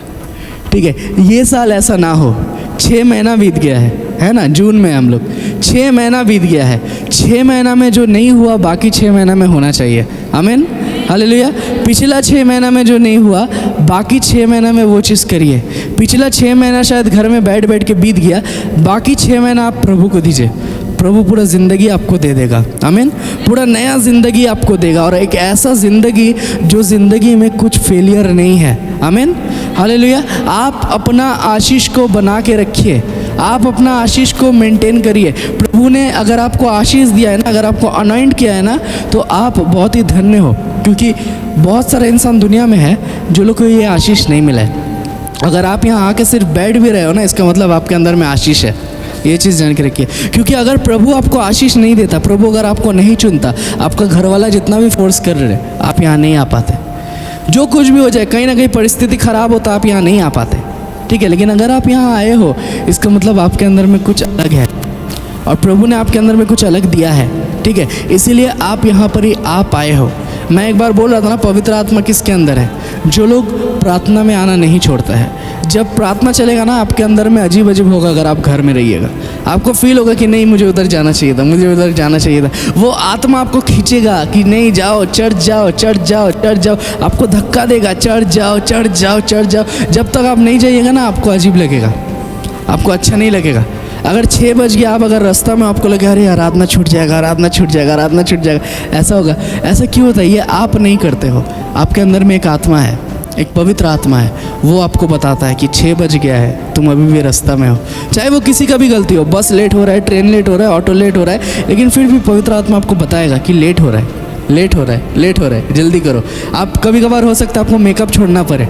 ठीक है, ये साल ऐसा ना हो। 6 महीना बीत गया है ना, जून में हम लोग 6 महीना बीत गया है। 6 महीना में जो नहीं हुआ, बाकी 6 महीना में होना चाहिए। आमीन, हालेलुया। पिछला 6 महीना में जो नहीं हुआ, बाकी 6 महीना में वो चीज़ करिए। पिछला 6 महीना शायद घर में बैठ के बीत गया, बाकी 6 महीना आप प्रभु को दीजिए। प्रभु पूरा ज़िंदगी आपको दे देगा। आमीन, पूरा नया ज़िंदगी आपको देगा, और एक ऐसा ज़िंदगी जो ज़िंदगी में कुछ फेलियर नहीं है। आमीन, हालेलुया। आप अपना आशीष को बना के रखिए, आप अपना आशीष को मेंटेन करिए। प्रभु ने अगर आपको आशीष दिया है ना, अगर आपको अनॉइंट किया है ना, तो आप बहुत ही धन्य हो, क्योंकि बहुत सारे इंसान दुनिया में है जो लोग को ये आशीष नहीं मिला है। अगर आप यहाँ आके सिर्फ बैठ भी रहे हो ना, इसका मतलब आपके अंदर में आशीष है। ये चीज़ जान के रखिए, क्योंकि अगर प्रभु आपको आशीष नहीं देता, प्रभु अगर आपको नहीं चुनता, आपका घर वाला जितना भी फोर्स कर रहे, आप यहाँ नहीं आ पाते। जो कुछ भी हो जाए, कहीं ना कहीं परिस्थिति खराब होता, आप यहाँ नहीं आ पाते। ठीक है, लेकिन अगर आप यहाँ आए हो, इसका मतलब आपके अंदर में कुछ अलग है, और प्रभु ने आपके अंदर में कुछ अलग दिया है। ठीक है, इसीलिए आप यहाँ पर ही आ पाए हो। मैं एक बार बोल रहा था ना, पवित्र आत्मा किसके अंदर है? जो लोग प्रार्थना में आना नहीं छोड़ता है। जब प्रार्थना चलेगा ना, आपके अंदर में अजीब अजीब होगा। अगर आप घर में रहिएगा, आपको फील होगा कि नहीं, मुझे उधर जाना चाहिए था, मुझे उधर जाना चाहिए था। वो आत्मा आपको खींचेगा कि नहीं, जाओ, चढ़ जाओ। आपको धक्का देगा, चढ़ जाओ। जब तक आप नहीं जाइएगा ना, आपको अजीब लगेगा, आपको अच्छा नहीं लगेगा। अगर 6 बज गया, आप अगर रास्ता में आपको लगे अरे आराधना छूट जाएगा, ऐसा होगा। ऐसा क्यों होता है? ये आप नहीं करते हो। आपके अंदर में एक आत्मा है, एक पवित्र आत्मा है, वो आपको बताता है कि 6 बज गया है, तुम अभी भी रास्ता में हो। चाहे वो किसी का भी गलती हो, बस लेट हो रहा है, ट्रेन लेट हो रहा है, ऑटो लेट हो रहा है, लेकिन फिर भी पवित्र आत्मा आपको बताएगा कि लेट हो रहा है, जल्दी करो। आप कभी कभार हो सकता है आपको मेकअप छोड़ना पड़े,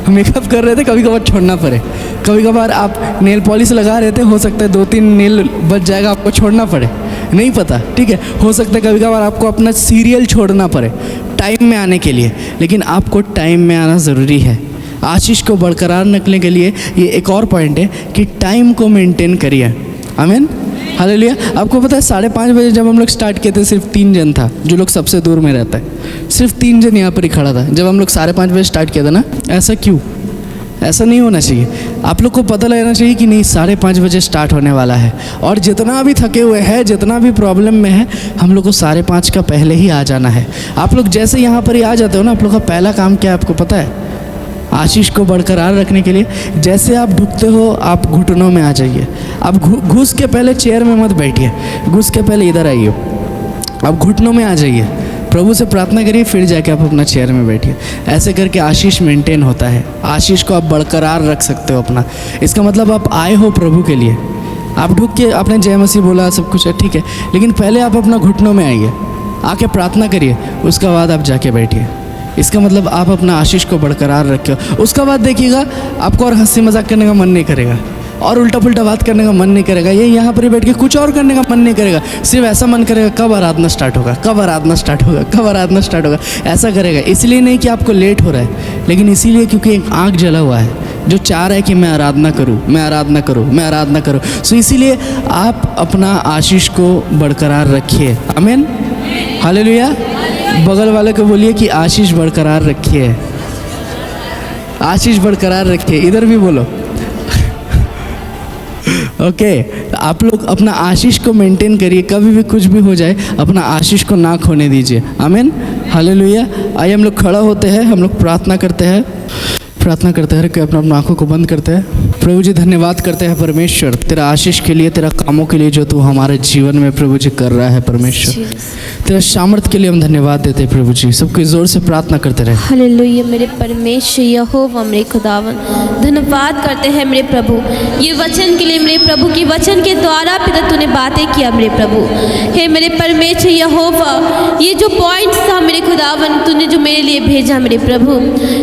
मेकअप कर रहे थे, कभी कभार छोड़ना पड़े। कभी कभार आप नेल पॉलिश लगा रहे थे, हो सकता है 2-3 नेल बच जाएगा, आपको छोड़ना पड़े। नहीं पता, ठीक है। हो सकता है कभी कभार आपको अपना सीरियल छोड़ना पड़े टाइम में आने के लिए, लेकिन आपको टाइम में आना ज़रूरी है। आशीष को बरकरार रखने के लिए ये एक और पॉइंट है कि टाइम को मेंटेन करिए। आमीन, हालेलुया। आपको पता है 5:30 बजे जब हम लोग स्टार्ट किए थे, सिर्फ 3 जन था, जो लोग सबसे दूर में रहता है, सिर्फ 3 जन यहाँ पर ही खड़ा था जब हम लोग 5:30 बजे स्टार्ट किया था ना। ऐसा क्यों? ऐसा नहीं होना चाहिए। आप लोग को पता लगना चाहिए कि नहीं 5:30 बजे स्टार्ट होने वाला है, और जितना भी थके हुए हैं, जितना भी प्रॉब्लम में है, हम लोग को 5:30 का पहले ही आ जाना है। आप लोग जैसे यहाँ पर ही आ जाते हो ना, आप लोग का पहला काम क्या है आपको पता है? आशीष को बरकरार रखने के लिए जैसे आप ढुकते हो, आप घुटनों में आ जाइए। आप घुस के पहले चेयर में मत बैठिए, घुस के पहले इधर आइए, आप घुटनों में आ जाइए, प्रभु से प्रार्थना करिए, फिर जाके आप अपना चेयर में बैठिए। ऐसे करके आशीष मेंटेन होता है, आशीष को आप बरकरार रख सकते हो अपना। इसका मतलब आप आए हो प्रभु के लिए, आप ढुक के आपने जय मसीह बोला, सब कुछ है, ठीक है, लेकिन पहले आप अपना घुटनों में आइए, आके प्रार्थना करिए, उसके बाद आप जाके बैठिए। इसका मतलब आप अपना आशीष को बरकरार रखिए। उसका बाद देखिएगा आपको और हंसी मजाक करने का मन नहीं करेगा, और उल्टा पुल्टा बात करने का मन नहीं करेगा, ये यहाँ पर ही बैठ के कुछ और करने का मन नहीं करेगा। सिर्फ ऐसा मन करेगा कब आराधना स्टार्ट होगा, कब आराधना स्टार्ट होगा, कब आराधना स्टार्ट होगा, ऐसा करेगा। इसलिए नहीं कि आपको लेट हो रहा है, लेकिन इसीलिए क्योंकि एक आँख जला हुआ है जो चाह रहा है कि मैं आराधना करूँ, मैं आराधना करूँ, मैं आराधना करूँ। सो इसीलिए आप अपना आशीष को बरकरार रखिए। आमीन, हालेलुया। बगल वाले को बोलिए कि आशीष बरकरार रखिए, आशीष बरकरार रखिए। इधर भी बोलो। ओके, आप लोग अपना आशीष को मेंटेन करिए, कभी भी कुछ भी हो जाए अपना आशीष को ना खोने दीजिए। आमीन, हालेलुया। आइए हम लोग खड़ा होते हैं, हम लोग प्रार्थना करते हैं कि अपना आंखों को बंद करते हैं। प्रभु जी धन्यवाद करते हैं परमेश्वर तेरा आशीष के लिए, तेरा कामों के लिए जो तू हमारे जीवन में प्रभु जी कर रहा है। परमेश्वर तेरा सामर्थ के लिए हम धन्यवाद देते हैं प्रभु जी। सबके जोर से प्रार्थना करते रहे। हालेलुया। मेरे परमेश्वर यहोवा मेरे खुदावन, धन्यवाद करते हैं मेरे प्रभु ये वचन के लिए, मेरे प्रभु की वचन के द्वारा पिता तूने बातें किया मेरे प्रभु। हे मेरे परमेश्वर यहोवा, ये जो पॉइंट्स था मेरे खुदावन तूने जो मेरे लिए भेजा मेरे प्रभु,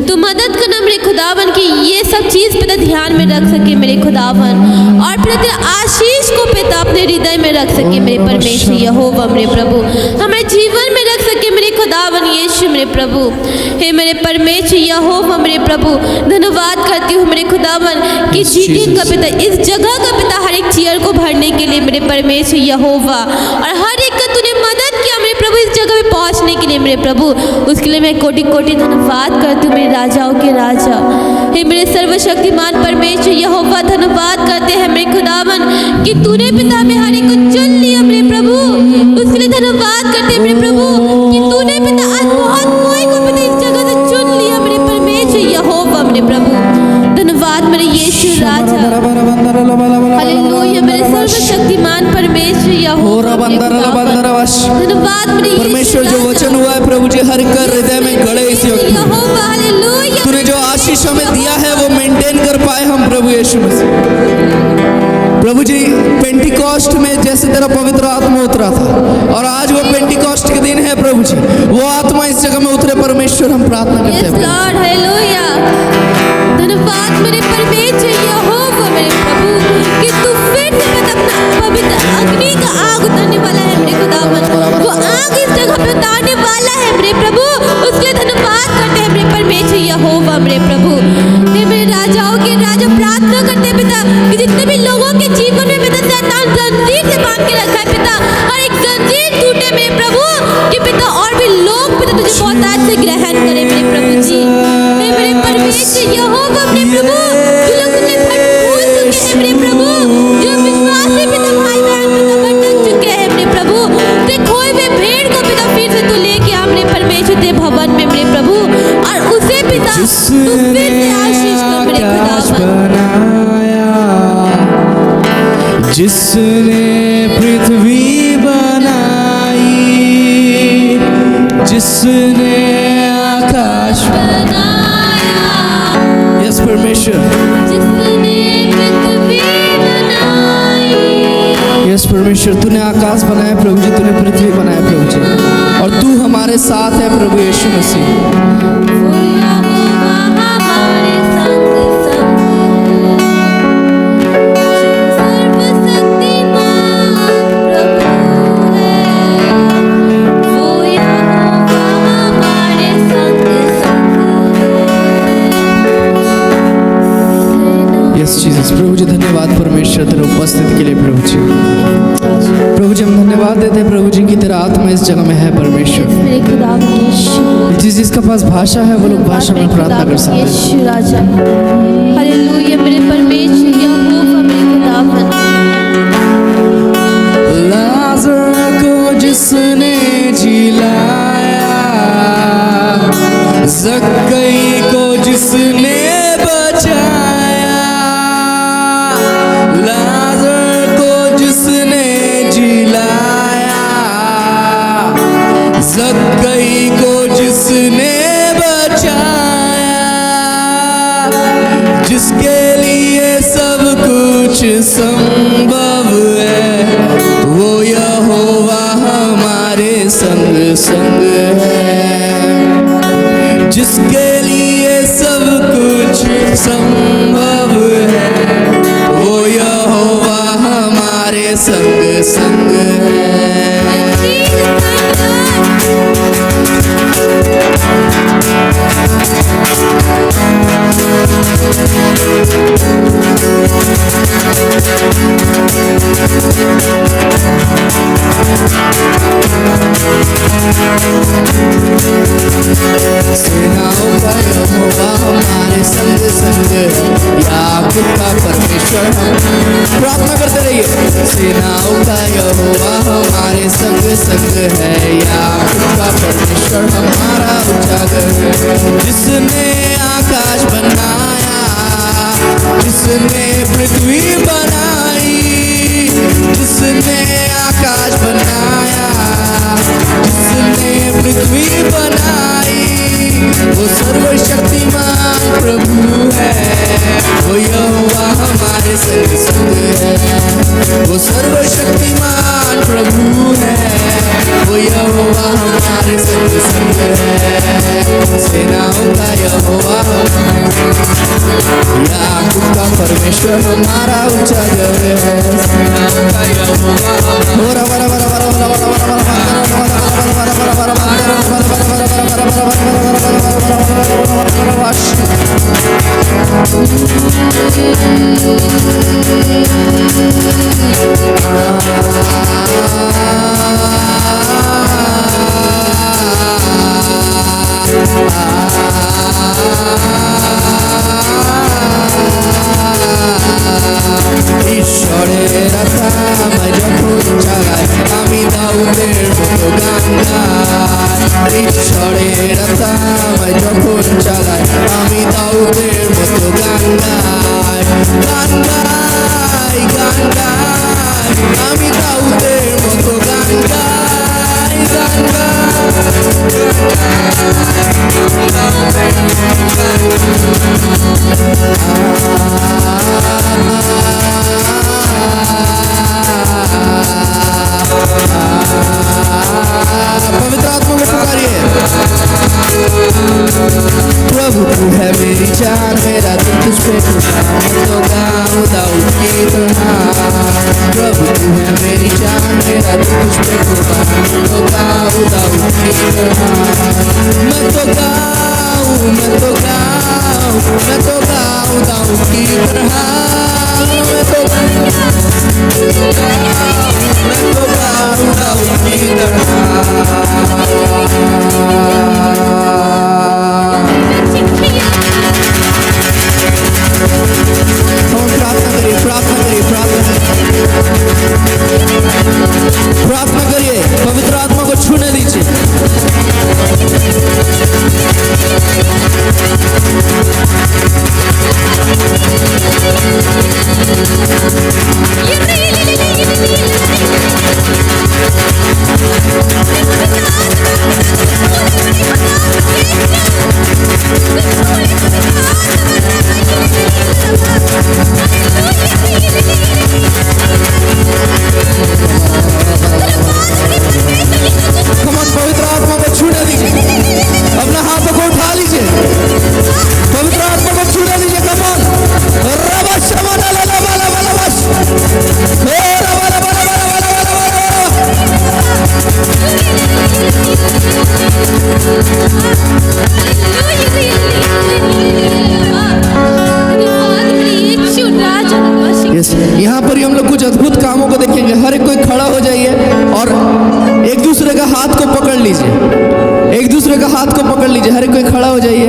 तू मदद करना मेरे खुदावन की ये सब चीज़ पिता ध्यान में रख सके मेरे खुदावन, और पिता तेरा आशीष को पिता अपने हृदय में रख सके मेरे परमेश्वर यहोवा मेरे प्रभु, हमारे जीवन में रख सके मेरे खुदावन यीशु मेरे प्रभु। हे मेरे परमेश्वर यहोवा मेरे प्रभु, धन्यवाद करती हूँ मेरे खुदावन कि जीटीएन का पिता इस जगह का पिता हर एक चेयर को भरने के लिए मेरे परमेश्वर यहोवा, और हर एक का तूने मदद किया मेरे प्रभु इस जगह पे पहुँचने के लिए मेरे प्रभु, उसके लिए मैं कोटि कोटि धन्यवाद करती हूँ मेरे राजाओं के राजा। हे मेरे सर्वशक्तिमान परमेश्वर यहोवा, धन्यवाद करते हैं मेरे खुदावन कि तूने पिता में हर एक को चुन लिया मेरे प्रभु, उसके लिए धन्यवाद करते हैं मेरे प्रभु कि तूने पिता आज बहुत कोई को पिता इस जगह से चुन लिया मेरे परमेश्वर यहोवा मेरे प्रभु। धन्यवाद मेरे यीशु राजा, हालेलुया। मेरे सर्वशक्तिमान परमेश्वर यहोवा, धन्यवाद मेरे परमेश्वर जो वचन हुआ है प्रभु जी हर कर हृदय में गड़े इसी वक्त यहोवा, हालेलुया। तूने जो आशीष हमें दिया है वो मेंटेन कर पाए हम प्रभु यीशु मसीह। प्रभु जी पेंटिकॉस्ट में जैसे तेरा पवित्र आत्मा उतरा था, और आज वो पेंटिकॉस्ट के दिन है प्रभु जी, वो आत्मा इस जगह में उतरे परमेश्वर, हम प्रार्थना करते हैं। Lord, hallelujah. धन्यवाद मेरे परमेश्वर यहोवा मेरे प्रभु कि तू फिर से अपना पवित्र अग्नि का आग उतारने वाला है मेरे खुदावन, वो आग इस जगह पे उतारने वाला है मेरे प्रभु, उसके लिए धन्यवाद करते हैं मेरे परमेश्वर यहोवा मेरे प्रभु। हे मेरे राजाओं के राजा, प्रार्थना करते हैं पिता कि जितने भी लोगों के जीवन में पिता शैतान जंजीर से बांध के रखा है पिता, हर एक जंजीर टूटे मेरे प्रभु कि पिता और भी लोग पिता तुझे बहुतायत से ग्रहण करें मेरे प्रभु जी। हे मेरे परमेश्वर यहोवा मेरे प्रभु, जो लोग तुझे भूल चुके हैं मेरे प्रभु, जो विश्वासी पिता भाई बहन पिता भटक चुके हैं मेरे प्रभु, ते खोए हुए भेड़ को पिता फिर से तू लेके आ मेरे परमेश्वर तेरे भवन में मेरे प्रभु, और उसे पिता तू फिर से आशीष कर मेरे खुदावन। जिसने पृथ्वी बनाई, जिसने आकाश बनाया, यस परमेश्वर, जिसने पृथ्वी बनाई, यस परमेश्वर, तूने आकाश बनाया प्रभु जी, तूने पृथ्वी बनाया प्रभु जी, और तू हमारे साथ है प्रभु यीशु मसीह। Yes Jesus. प्रभु जी धन्यवाद परमेश्वर तेरे उपस्थिति के लिए प्रभु जी। प्रभु जी हम धन्यवाद देते हैं प्रभु जी की तेरा आत्मा इस जगह में है परमेश्वर। मेरे खुदा यीशु जिस जिसका पास भाषा है वो लोग भाषा में प्रार्थना कर सकते हैं। यीशु राजा हालेलुया मेरे परमेश्वर यहोवा मेरे खुदावन। लाजर को जिसने जिलाया, ज़क्कई को जिसने बचाया, लाजर को जिसने जिलाया, ज़क्कई को जिसने बचाया, जिसके लिए सब कुछ संभव है, वो यहोवा हमारे संग संग है। जिसके लिए सब कुछ संभव है, वो यहोवा हमारे संग संग है। सेनाओं का यहोवा हमारे संग संग, याकूब का परमेश्वर हम। प्रार्थना करते रहिए। सेनाओं का यहोवा हमारे संग संग है, याकूब का परमेश्वर हमारा उजागर है। जिसने आकाश बनाया, जिसने पृथ्वी बनाई, जिसने आकाश बनाया, जिसने पृथ्वी बनाई, वो सर्वशक्तिमान प्रभु है, वो यहोवा हमारे संग संग है। वो सर्वशक्तिमान प्रभु है, वो यहोवा हमारे संग संग है। सेनाओं का यहोवा याकूब का परमेश्वर हमारा उजागर है। सेनाओं का यहोवा ঈশ্বরের আত্মা যখন চালায়, আমি দাউদের মতো গান গাই। ঈশ্বরের আত্মা যখন চালায়, আমি দাউদের মতো গান গাই। গান গাই গান গাই, আমি দাউদের মতো গান গাই। গান पवित्र आत्मा को पुकारिए। प्रभु तू है मेरी जान, मेरा दिल तुझ पे टूटा, मैं तो गाऊं दाऊद की तरह। प्रभु तू है मेरी जान, मेरा दिल तुझ पे टूटा, मैं तो गाऊं दाऊद की तरह। मैं तो गाऊं, मैं तो गाऊं, मैं तो गाऊं दाऊद की तरह। मैं तो गाऊं दाऊद की तरह। प्रार्थना करिए, पवित्र आत्मा को छूने दीजिए। ये यहाँ पर ही हम लोग कुछ अद्भुत कामों को देखेंगे। हर एक कोई खड़ा हो जाइए और एक दूसरे का हाथ को पकड़ लीजिए। एक दूसरे का हाथ को पकड़ लीजिए। हर एक कोई खड़ा हो जाइए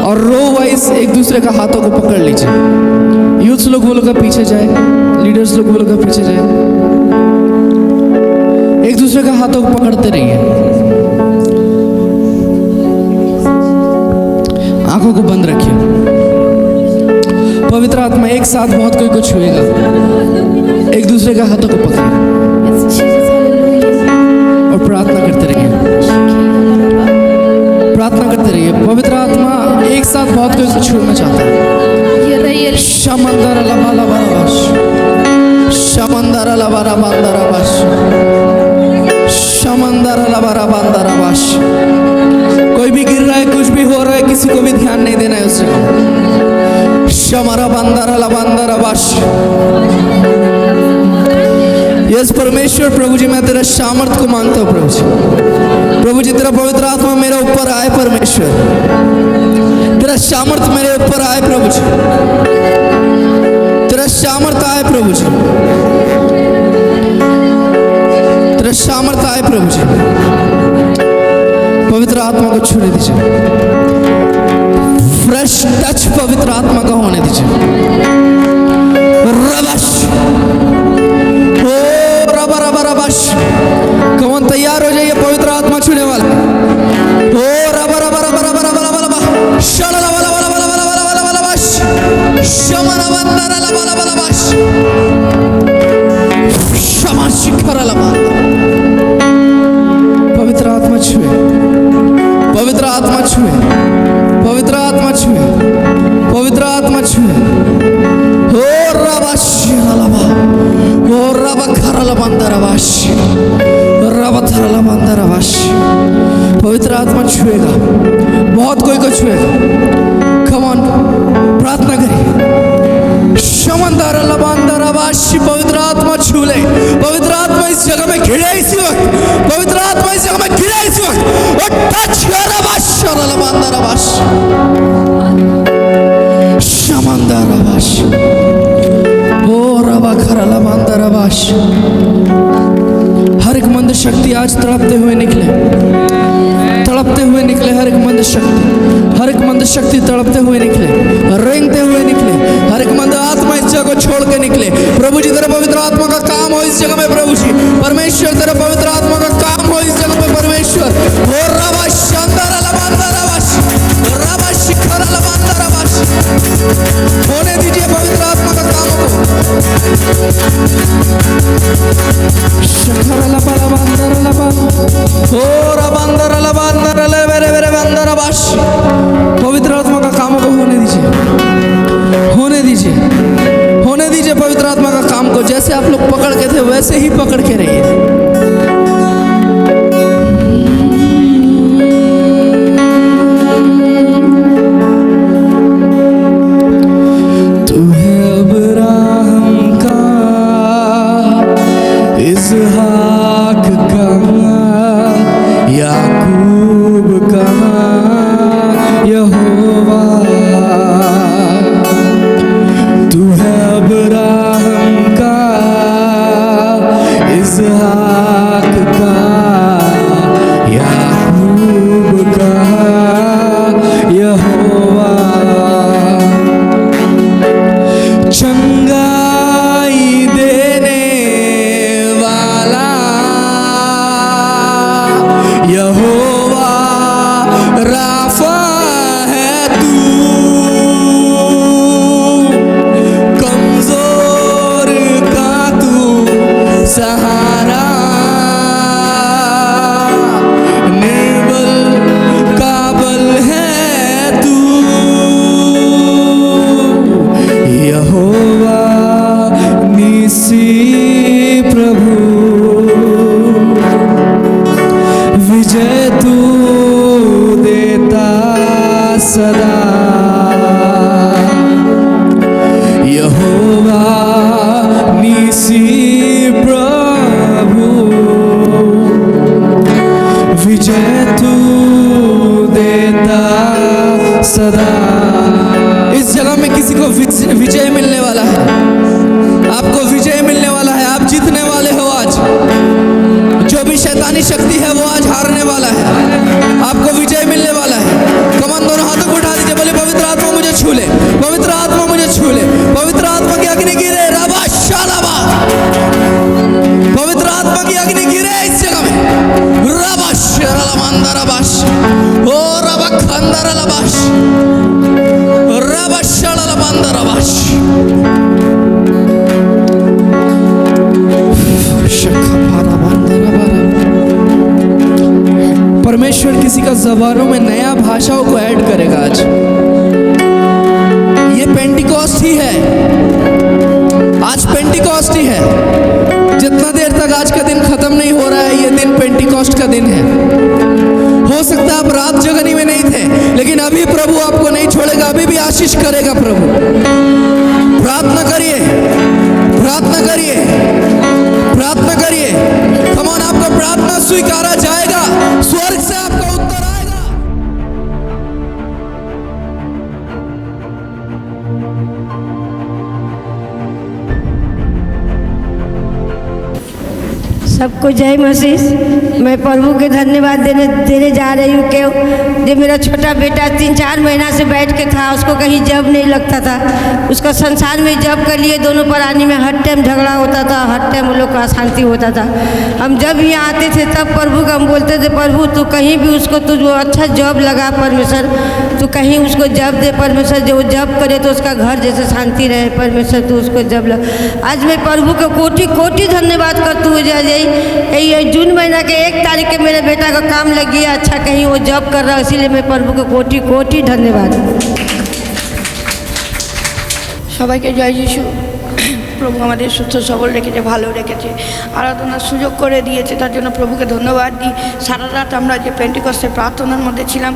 और रो वाइज एक दूसरे का हाथों को पकड़ लीजिए। यूथ लोग वो लोग का पीछे जाए, लीडर्स लोग वो लोग का पीछे जाए। एक दूसरे का हाथों को पकड़ते रहिए। आंखों को बंद रखिए। पवित्र आत्मा एक साथ बहुत कोई को छुएगा। एक दूसरे का हाथों को पकड़िए और प्रार्थना करते रहिए। प्रार्थना करते रहिए। पवित्र आत्मा एक साथ बहुत कोई को छूना चाहता है। शमंदर लबाला बाराबाश, शमंदर लबारा बांदराबाश, शमंदर लबारा बांदराबाश। कोई भी गिर रहा है, कुछ भी हो रहा है, किसी को भी ध्यान नहीं देना है उस जगह। शमरा बांदरा लबांदराबाश। यस परमेश्वर, प्रभु जी मैं तेरा सामर्थ को मांगता हूँ। प्रभु जी, प्रभु जी तेरा पवित्र आत्मा मेरे ऊपर आए। परमेश्वर तेरा सामर्थ मेरे ऊपर आए। प्रभु जी तेरा सामर्थ आए। प्रभु जी तेरा सामर्थ आए। प्रभु जी पवित्र आत्मा को छूने दीजिए। फ्रेश टच पवित्र आत्मा का होने दीजिए। रबश ओ रबा रबा रबश। कौन तैयार हो जाइए, पवित्र आत्मा छूने वाला। ओ रबा रबा रबा रबा रबा रबा रबा शला वाला वाला वाला वाला वाला वाला वाला बश शमना बंदरा ला वाला वाला बश शमा शिखर ला। पवित्र आत्मा छुए। पवित्र आत्मा छुए। पवित्र आत्मा छुए। पवित्र आत्मा छुए। ओ रबाश लबा, ओ रबा खरला बंदराबाश, रबा थरला बंदराबाश। पवित्र आत्मा छुएगा, बहुत कोई को छुएगा। कम ऑन, प्रार्थना करिए। शमंदर लबांदराबाश। पवित्र आत्मा छू ले। पवित्र आत्मा इस जगह में घिरे इसी वक्त। पवित्र आत्मा इस जगह में घिरे इसी वक्त। और टच रबाश लबांदराबाश शमंदराबाश। ओ रबा खरला बंदराबाश। हर एक मंद शक्ति आज तड़पते हुए निकले, तड़पते हुए निकले। हर एक मंद शक्ति, हर एक मंद शक्ति तड़पते हुए निकले, रेंगते हुए निकले। हर एक मंद आत्मा इस जगह को छोड़ के निकले। प्रभु जी तेरा पवित्र आत्मा का काम हो इस जगह में। प्रभु जी परमेश्वर तेरा पवित्र आत्मा का काम हो इस जगह में। परमेश्वर हो रबा शांदारा लबांदराबाश, रबा शिखर लबांदराबाश। होने दीजिए पवित्र आत्मा का काम को। शिखर लबांदरा लबा हो रबांदरा लबांदरा ले मेरे मेरे बंदराबाश। पवित्र आत्मा का काम को होने दीजिए। होने दीजिए। होने दीजिए पवित्र आत्मा का काम को। जैसे आप लोग पकड़ के थे वैसे ही पकड़ के रहिए। इसहाक कहाँ, याकूब कहाँ, यहोवा तू है अब्राहम का, इसहाक का, याकूब का, यहोवा चंगाई देने यहोवा राफा है तू, कमजोर का तू सहारा, निर्बल का बल है तू, यहोवा निसी प्रभु विजय तू देता सदा, यहोवा निसी प्रभु विजय तू देता सदा। इस जगह में किसी को विजय मिलने वाला है। ज़बानों में नया भाषाओं को ऐड करेगा। आज ये पेंटिकॉस्ट ही है, आज पेंटिकॉस्ट ही है। जितना देर तक आज का दिन खत्म नहीं हो रहा है, ये दिन पेंटिकॉस्ट का दिन है। हो सकता है आप रात जगनी में नहीं थे, लेकिन अभी प्रभु आपको नहीं छोड़ेगा, अभी भी आशीष करेगा प्रभु। प्रार्थना करिए, प्रार्थना करिए, प्रार्थना करिए। कमॉन, आपका प्रार्थना स्वीकारा जाएगा, स्वर्ग से आपका उत्तर आएगा। सबको जय मसीह। मैं प्रभु के धन्यवाद देने जा रही हूँ कि जो मेरा छोटा बेटा 3-4 महीना से बैठ के था, उसको कहीं जब नहीं लगता था। उसका संसार में जब के लिए दोनों प्राणी में हर टाइम झगड़ा होता था, हर टाइम उन लोग का अशांति होता था। हम जब यहाँ आते थे तब प्रभु को हम बोलते थे, प्रभु तू कहीं भी उसको तू जो अच्छा जॉब लगा परमेश्वर, तू कहीं उसको जब दे परमेश्वर, जो जब करे तो उसका घर जैसे शांति रहे परमेश्वर, तू उसको जब लग। आज मैं प्रभु को कोटि कोटि धन्यवाद करती हूँ। जय ये जून महीना के 1 तारीख के मेरे बेटा का काम लग गया, अच्छा कहीं वो जॉब कर रहा है, इसीलिए मैं प्रभु को कोटि कोटि धन्यवाद। সবাইকে জয় যিশু। প্রভু আমাদের সুস্থ সবল রেখেছে, ভালো রেখেছে, আরাধনার সুযোগ করে দিয়েছে, তার জন্য প্রভুকে ধন্যবাদ দিই। সারা রাত আমরা যে পেন্টিকস্টের প্রার্থনার মধ্যে ছিলাম,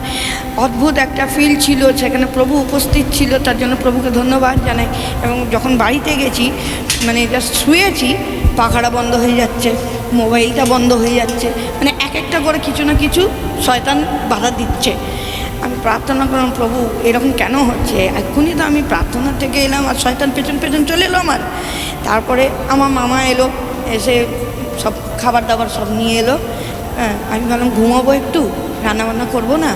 অদ্ভুত একটা ফিল ছিল, সেখানে প্রভু উপস্থিত ছিল, তার জন্য প্রভুকে ধন্যবাদ জানাই। এবং যখন বাড়িতে গেছি, মানে জাস্ট শুয়েছি, পাখাটা বন্ধ হয়ে যাচ্ছে, মোবাইলটা বন্ধ হয়ে যাচ্ছে, মানে এক একটা করে কিছু না কিছু শয়তান বাধা দিচ্ছে। আমি প্রার্থনা করলাম, প্রভু এরকম কেন হচ্ছে? এক্ষুনি তো আমি প্রার্থনা থেকে এলাম আর শয়তান পেছন পেছন চলে এলো আমার। তারপরে আমার মামা এলো, এসে সব খাবার দাবার সব নিয়ে এলো। হ্যাঁ, আমি ভাবলাম ঘুমাবো একটু, রান্নাবান্না করবো না,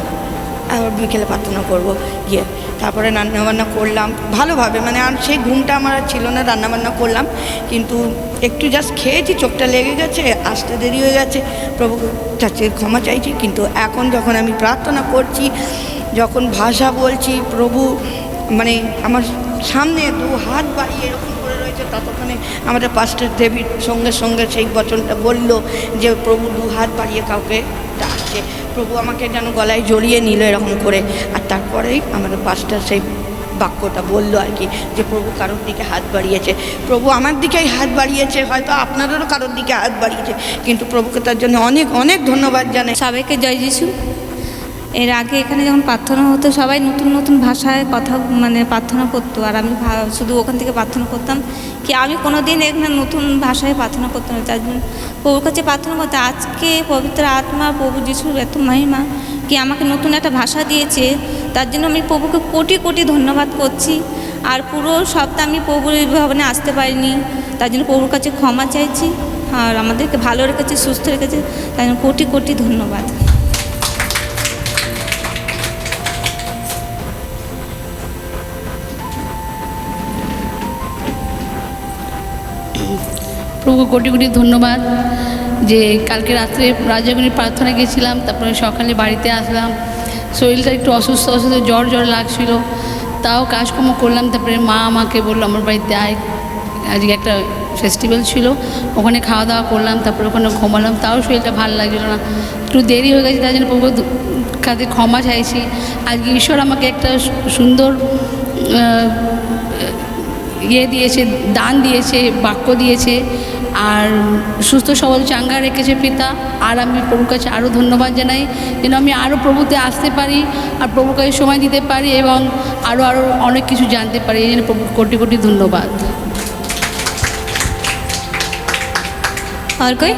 আবার বিকেলে প্রার্থনা করবো গিয়ে। তারপরে রান্নাবান্না করলাম ভালোভাবে, মানে আর সেই ঘুমটা আমার আর ছিল না। রান্নাবান্না করলাম, কিন্তু একটু জাস্ট খেয়েছি, চোখটা লেগে গেছে, আসতে দেরি হয়ে গেছে। প্রভুকে ক্ষমা চাইছি। কিন্তু এখন যখন আমি প্রার্থনা করছি, যখন ভাষা বলছি, প্রভু মানে আমার সামনে 2 হাত বাড়িয়ে এরকম করে রয়েছে, ততক্ষণে আমাদের পাস্টার ডেভিড সঙ্গে সঙ্গে সেই বচনটা বলল যে প্রভু 2 হাত বাড়িয়ে কাউকে ডাকছে। প্রভু আমাকে যেন গলায় জড়িয়ে নিল এরকম করে। আর তারপরেই আমাদের পাস্টার সেই বাক্যটা বললো আর কি, যে প্রভু কারোর দিকে হাত বাড়িয়েছে। প্রভু আমার দিকেই হাত বাড়িয়েছে, হয়তো আপনাদেরও কারোর দিকে হাত বাড়িয়েছে, কিন্তু প্রভুকে তার জন্য অনেক অনেক ধন্যবাদ জানাই। সবাইকে জয় যিশু। এর আগে এখানে যখন প্রার্থনা হতো, সবাই নতুন নতুন ভাষায় কথা মানে প্রার্থনা করতো, আর আমি শুধু ওখান থেকে প্রার্থনা করতাম কি আমি কোনো দিন এখানে নতুন ভাষায় প্রার্থনা করতাম না। তার জন্য প্রভুর কাছে প্রার্থনা করতে, আজকে পবিত্র আত্মা প্রভু যিশুর এত মহিমা কি আমাকে নতুন একটা ভাষা দিয়েছে, তার জন্য আমি প্রভুকে কোটি কোটি ধন্যবাদ করছি। আর পুরো সপ্তাহ আমি প্রভুর ভবনে আসতে পারিনি, তার জন্য প্রভুর কাছে ক্ষমা চাইছি। আর আমাদেরকে ভালো রেখেছে, সুস্থ রেখেছে, তাই জন্য কোটি কোটি ধন্যবাদ। প্রভু কোটি কোটি ধন্যবাদ যে কালকে রাত্রে রাজজাগরণী প্রার্থনা গিয়েছিলাম, তারপরে সকালে বাড়িতে আসলাম, শরীরটা একটু অসুস্থ অসুস্থ জ্বর জ্বর লাগছিল, তাও কাজকর্ম করলাম। তারপরে মা আমাকে বললো আমার বাড়িতে আয়, আজকে একটা ফেস্টিভ্যাল ছিল, ওখানে খাওয়া দাওয়া করলাম, তারপরে ওখানে ঘুমালাম, তাও শরীরটা ভালো লাগছিল না, একটু দেরি হয়ে গেছে, তার জন্য প্রভু কাছে ক্ষমা চাইছি। আজকে ঈশ্বর আমাকে একটা সুন্দর দিয়েছে, দান দিয়েছে, বাক্য দিয়েছে, আর সুস্থ সবল চাঙ্গা রেখেছে পিতা। আর আমি প্রভুর কাছে আরও ধন্যবাদ জানাই, যেন আমি আরও প্রভুতে আসতে পারি, আর প্রভুর কাছে সময় দিতে পারি, এবং আরও অনেক কিছু জানতে পারি। এই জন্য প্রভু কোটি কোটি ধন্যবাদ। और कोई?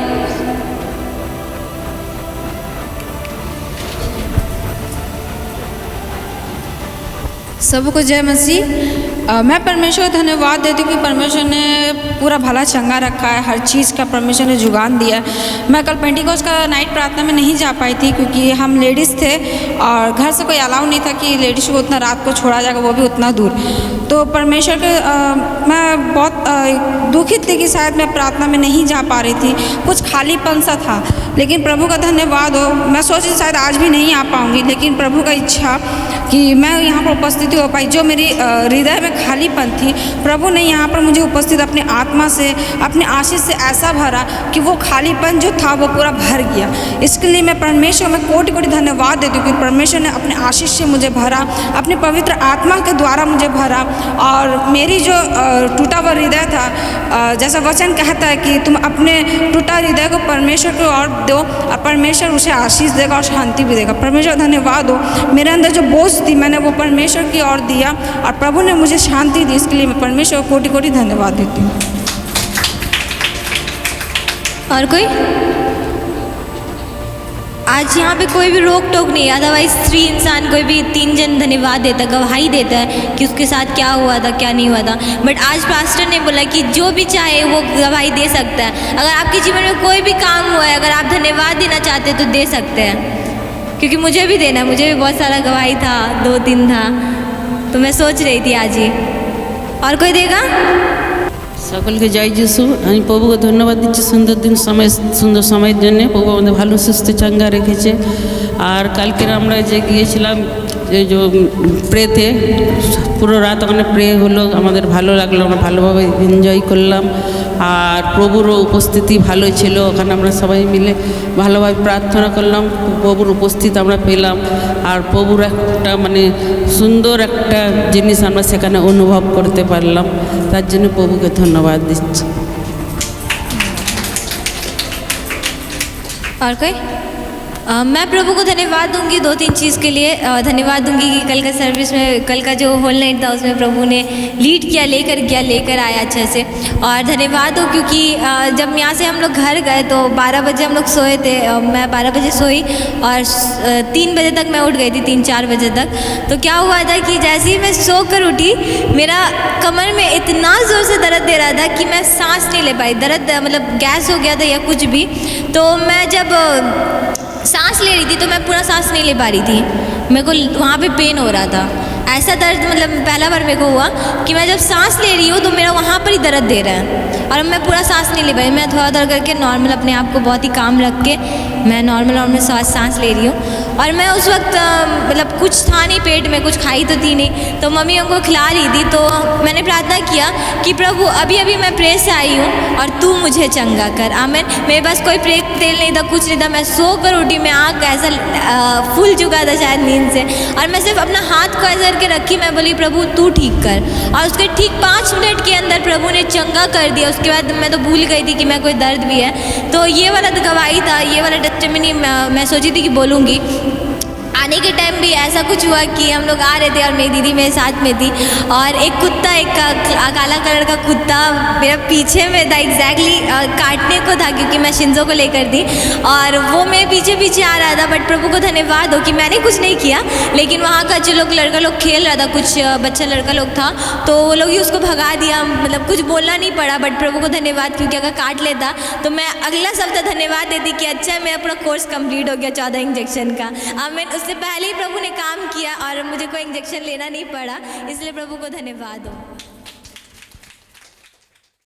सबको जय मसीह। मैं परमेश्वर को धन्यवाद देती हूँ कि परमेश्वर ने पूरा भला चंगा रखा है, हर चीज़ का परमेश्वर ने जुगान दिया है। मैं कल पेंटिकॉस्ट का नाइट प्रार्थना में नहीं जा पाई थी, क्योंकि हम लेडीज़ थे और घर से कोई अलाउ नहीं था कि लेडीज़ को उतना रात को छोड़ा जाएगा, वो भी उतना दूर। तो परमेश्वर के मैं बहुत दुखित थी कि शायद मैं प्रार्थना में नहीं जा पा रही थी, कुछ खालीपन सा था। लेकिन प्रभु का धन्यवाद हो, मैं सोची शायद आज भी नहीं आ पाऊँगी, लेकिन प्रभु का इच्छा कि मैं यहाँ पर उपस्थित हो पाई। जो मेरी हृदय में खालीपन थी, प्रभु ने यहाँ पर मुझे उपस्थित अपने आत्मा से, अपने आशीष से ऐसा भरा कि वो खालीपन जो था वो पूरा भर गया। इसके लिए मैं परमेश्वर में कोटि कोटि धन्यवाद देती हूँ कि परमेश्वर ने अपने आशीष से मुझे भरा, अपने पवित्र आत्मा के द्वारा मुझे भरा। और मेरी जो टूटा हुआ हृदय था, जैसा वचन कहता है कि तुम अपने टूटा हृदय को परमेश्वर को और दो और परमेश्वर उसे आशीष देगा और शांति भी देगा। परमेश्वर धन्यवाद हो, मेरे अंदर जो बोझ थी मैंने वो परमेश्वर की ओर दिया और प्रभु ने मुझे शांति दी। इसके लिए मैं परमेश्वर को कोटि कोटि धन्यवाद देती हूँ। और कोई? आज यहाँ पे कोई भी रोक टोक नहीं है, अदरवाइज 3 इंसान कोई भी 3 जन धन्यवाद देता, गवाही देता है कि उसके साथ क्या हुआ था क्या नहीं हुआ था। बट आज पास्टर ने बोला कि जो भी चाहे वो गवाही दे सकता है। अगर आपके जीवन में कोई भी काम हुआ है, अगर आप धन्यवाद देना चाहते हैं तो दे सकते हैं, क्योंकि मुझे भी देना है, मुझे भी बहुत सारा गवाही था, 2-3 था, तो मैं सोच रही थी आज ही। और कोई देगा? সকলকে জয় যিশু। আমি প্রভুকে ধন্যবাদ দিচ্ছি সুন্দর সময়ের জন্য। প্রভু আমাদের ভালো সুস্থ চাঙ্গা রেখেছে। আর কালকের আমরা যে গিয়েছিলাম এই যে প্রেতে, পুরো রাত ওখানে প্রে হলো, আমাদের ভালো লাগলো, আমরা ভালোভাবে এনজয় করলাম। আর প্রভুরও উপস্থিতি ভালো ছিল, ওখানে আমরা সবাই মিলে ভালোভাবে প্রার্থনা করলাম, প্রভুর উপস্থিতি আমরা পেলাম। আর প্রভুর একটা মানে সুন্দর একটা জিনিস আমরা সেখানে অনুভব করতে পারলাম, তার জন্য প্রভুকে ধন্যবাদ দিচ্ছি। और कोई? मैं प्रभु को धन्यवाद दूंगी 2-3 चीज़ के लिए। धन्यवाद दूंगी कि कल का सर्विस में, कल का जो होल नाइट था उसमें प्रभु ने लीड किया, लेकर आया अच्छे से। और धन्यवाद हो क्योंकि जब यहाँ से हम लोग घर गए तो 12 बजे हम लोग सोए थे, मैं 12 बजे सोई और 3 बजे तक मैं उठ गई थी, 3-4 बजे तक। तो क्या हुआ था कि जैसे ही मैं सो कर उठी, मेरा कमर में इतना ज़ोर से दर्द दे रहा था कि मैं सांस नहीं ले पाई। दर्द मतलब गैस हो गया था या कुछ भी। तो मैं जब सांस ले रही थी तो मैं पूरा सांस नहीं ले पा रही थी, मेरे को वहाँ पे पेन हो रहा था। ऐसा दर्द मतलब पहला बार मेरे को हुआ कि मैं जब सांस ले रही हूँ तो मेरा वहाँ पर ही दर्द दे रहा है और मैं पूरा सांस नहीं ले पाई। मैं थोड़ा करके नॉर्मल अपने आप को बहुत ही काम रख के मैं नॉर्मल सांस ले रही हूँ। और मैं उस वक्त मतलब कुछ था नहीं पेट में, कुछ खाई तो थी नहीं, तो मम्मी हमको खिला रही थी। तो मैंने प्रार्थना किया कि प्रभु अभी मैं प्रे से आई हूँ और तू मुझे चंगा कर, आमीन। मेरे पास कोई प्रे तेल नहीं था, कुछ नहीं था। मैं सो कर उठी, मैं आँख ऐसा फूल चुका था शायद नींद से, और मैं सिर्फ अपना हाथ को ऐसा करके रखी। मैं बोली प्रभु तू ठीक कर, और उसके ठीक 5 मिनट के अंदर प्रभु ने चंगा कर दिया। उसके बाद मैं तो भूल गई थी कि मैं कोई दर्द भी है। तो ये वाला गवाही था, ये वाला टेस्टिमनी मैं सोची थी कि बोलूँगी। आने के टाइम भी ऐसा कुछ हुआ कि हम लोग आ रहे थे और मेरी दीदी मेरे साथ में थी, और एक कुत्ता, एक काला कलर का कुत्ता मेरा पीछे में था, एग्जैक्टली काटने को था क्योंकि मैं शिंजो को लेकर थी, और वो मेरे पीछे आ रहा था। बट प्रभु को धन्यवाद हो कि मैंने कुछ नहीं किया, लेकिन वहाँ का जो लड़का लोग खेल रहा था, कुछ बच्चा लड़का लोग था, तो वो लोग ही उसको भगा दिया। मतलब कुछ बोलना नहीं पड़ा, बट प्रभु को धन्यवाद क्योंकि अगर काट लेता तो मैं अगला सप्ताह धन्यवाद देती कि अच्छा मेरा पूरा कोर्स कंप्लीट हो गया 14 इंजेक्शन का, आमीन। उससे पहले ही प्रभु ने काम किया और मुझे कोई इंजेक्शन लेना नहीं पड़ा, इसलिए प्रभु को धन्यवाद हो।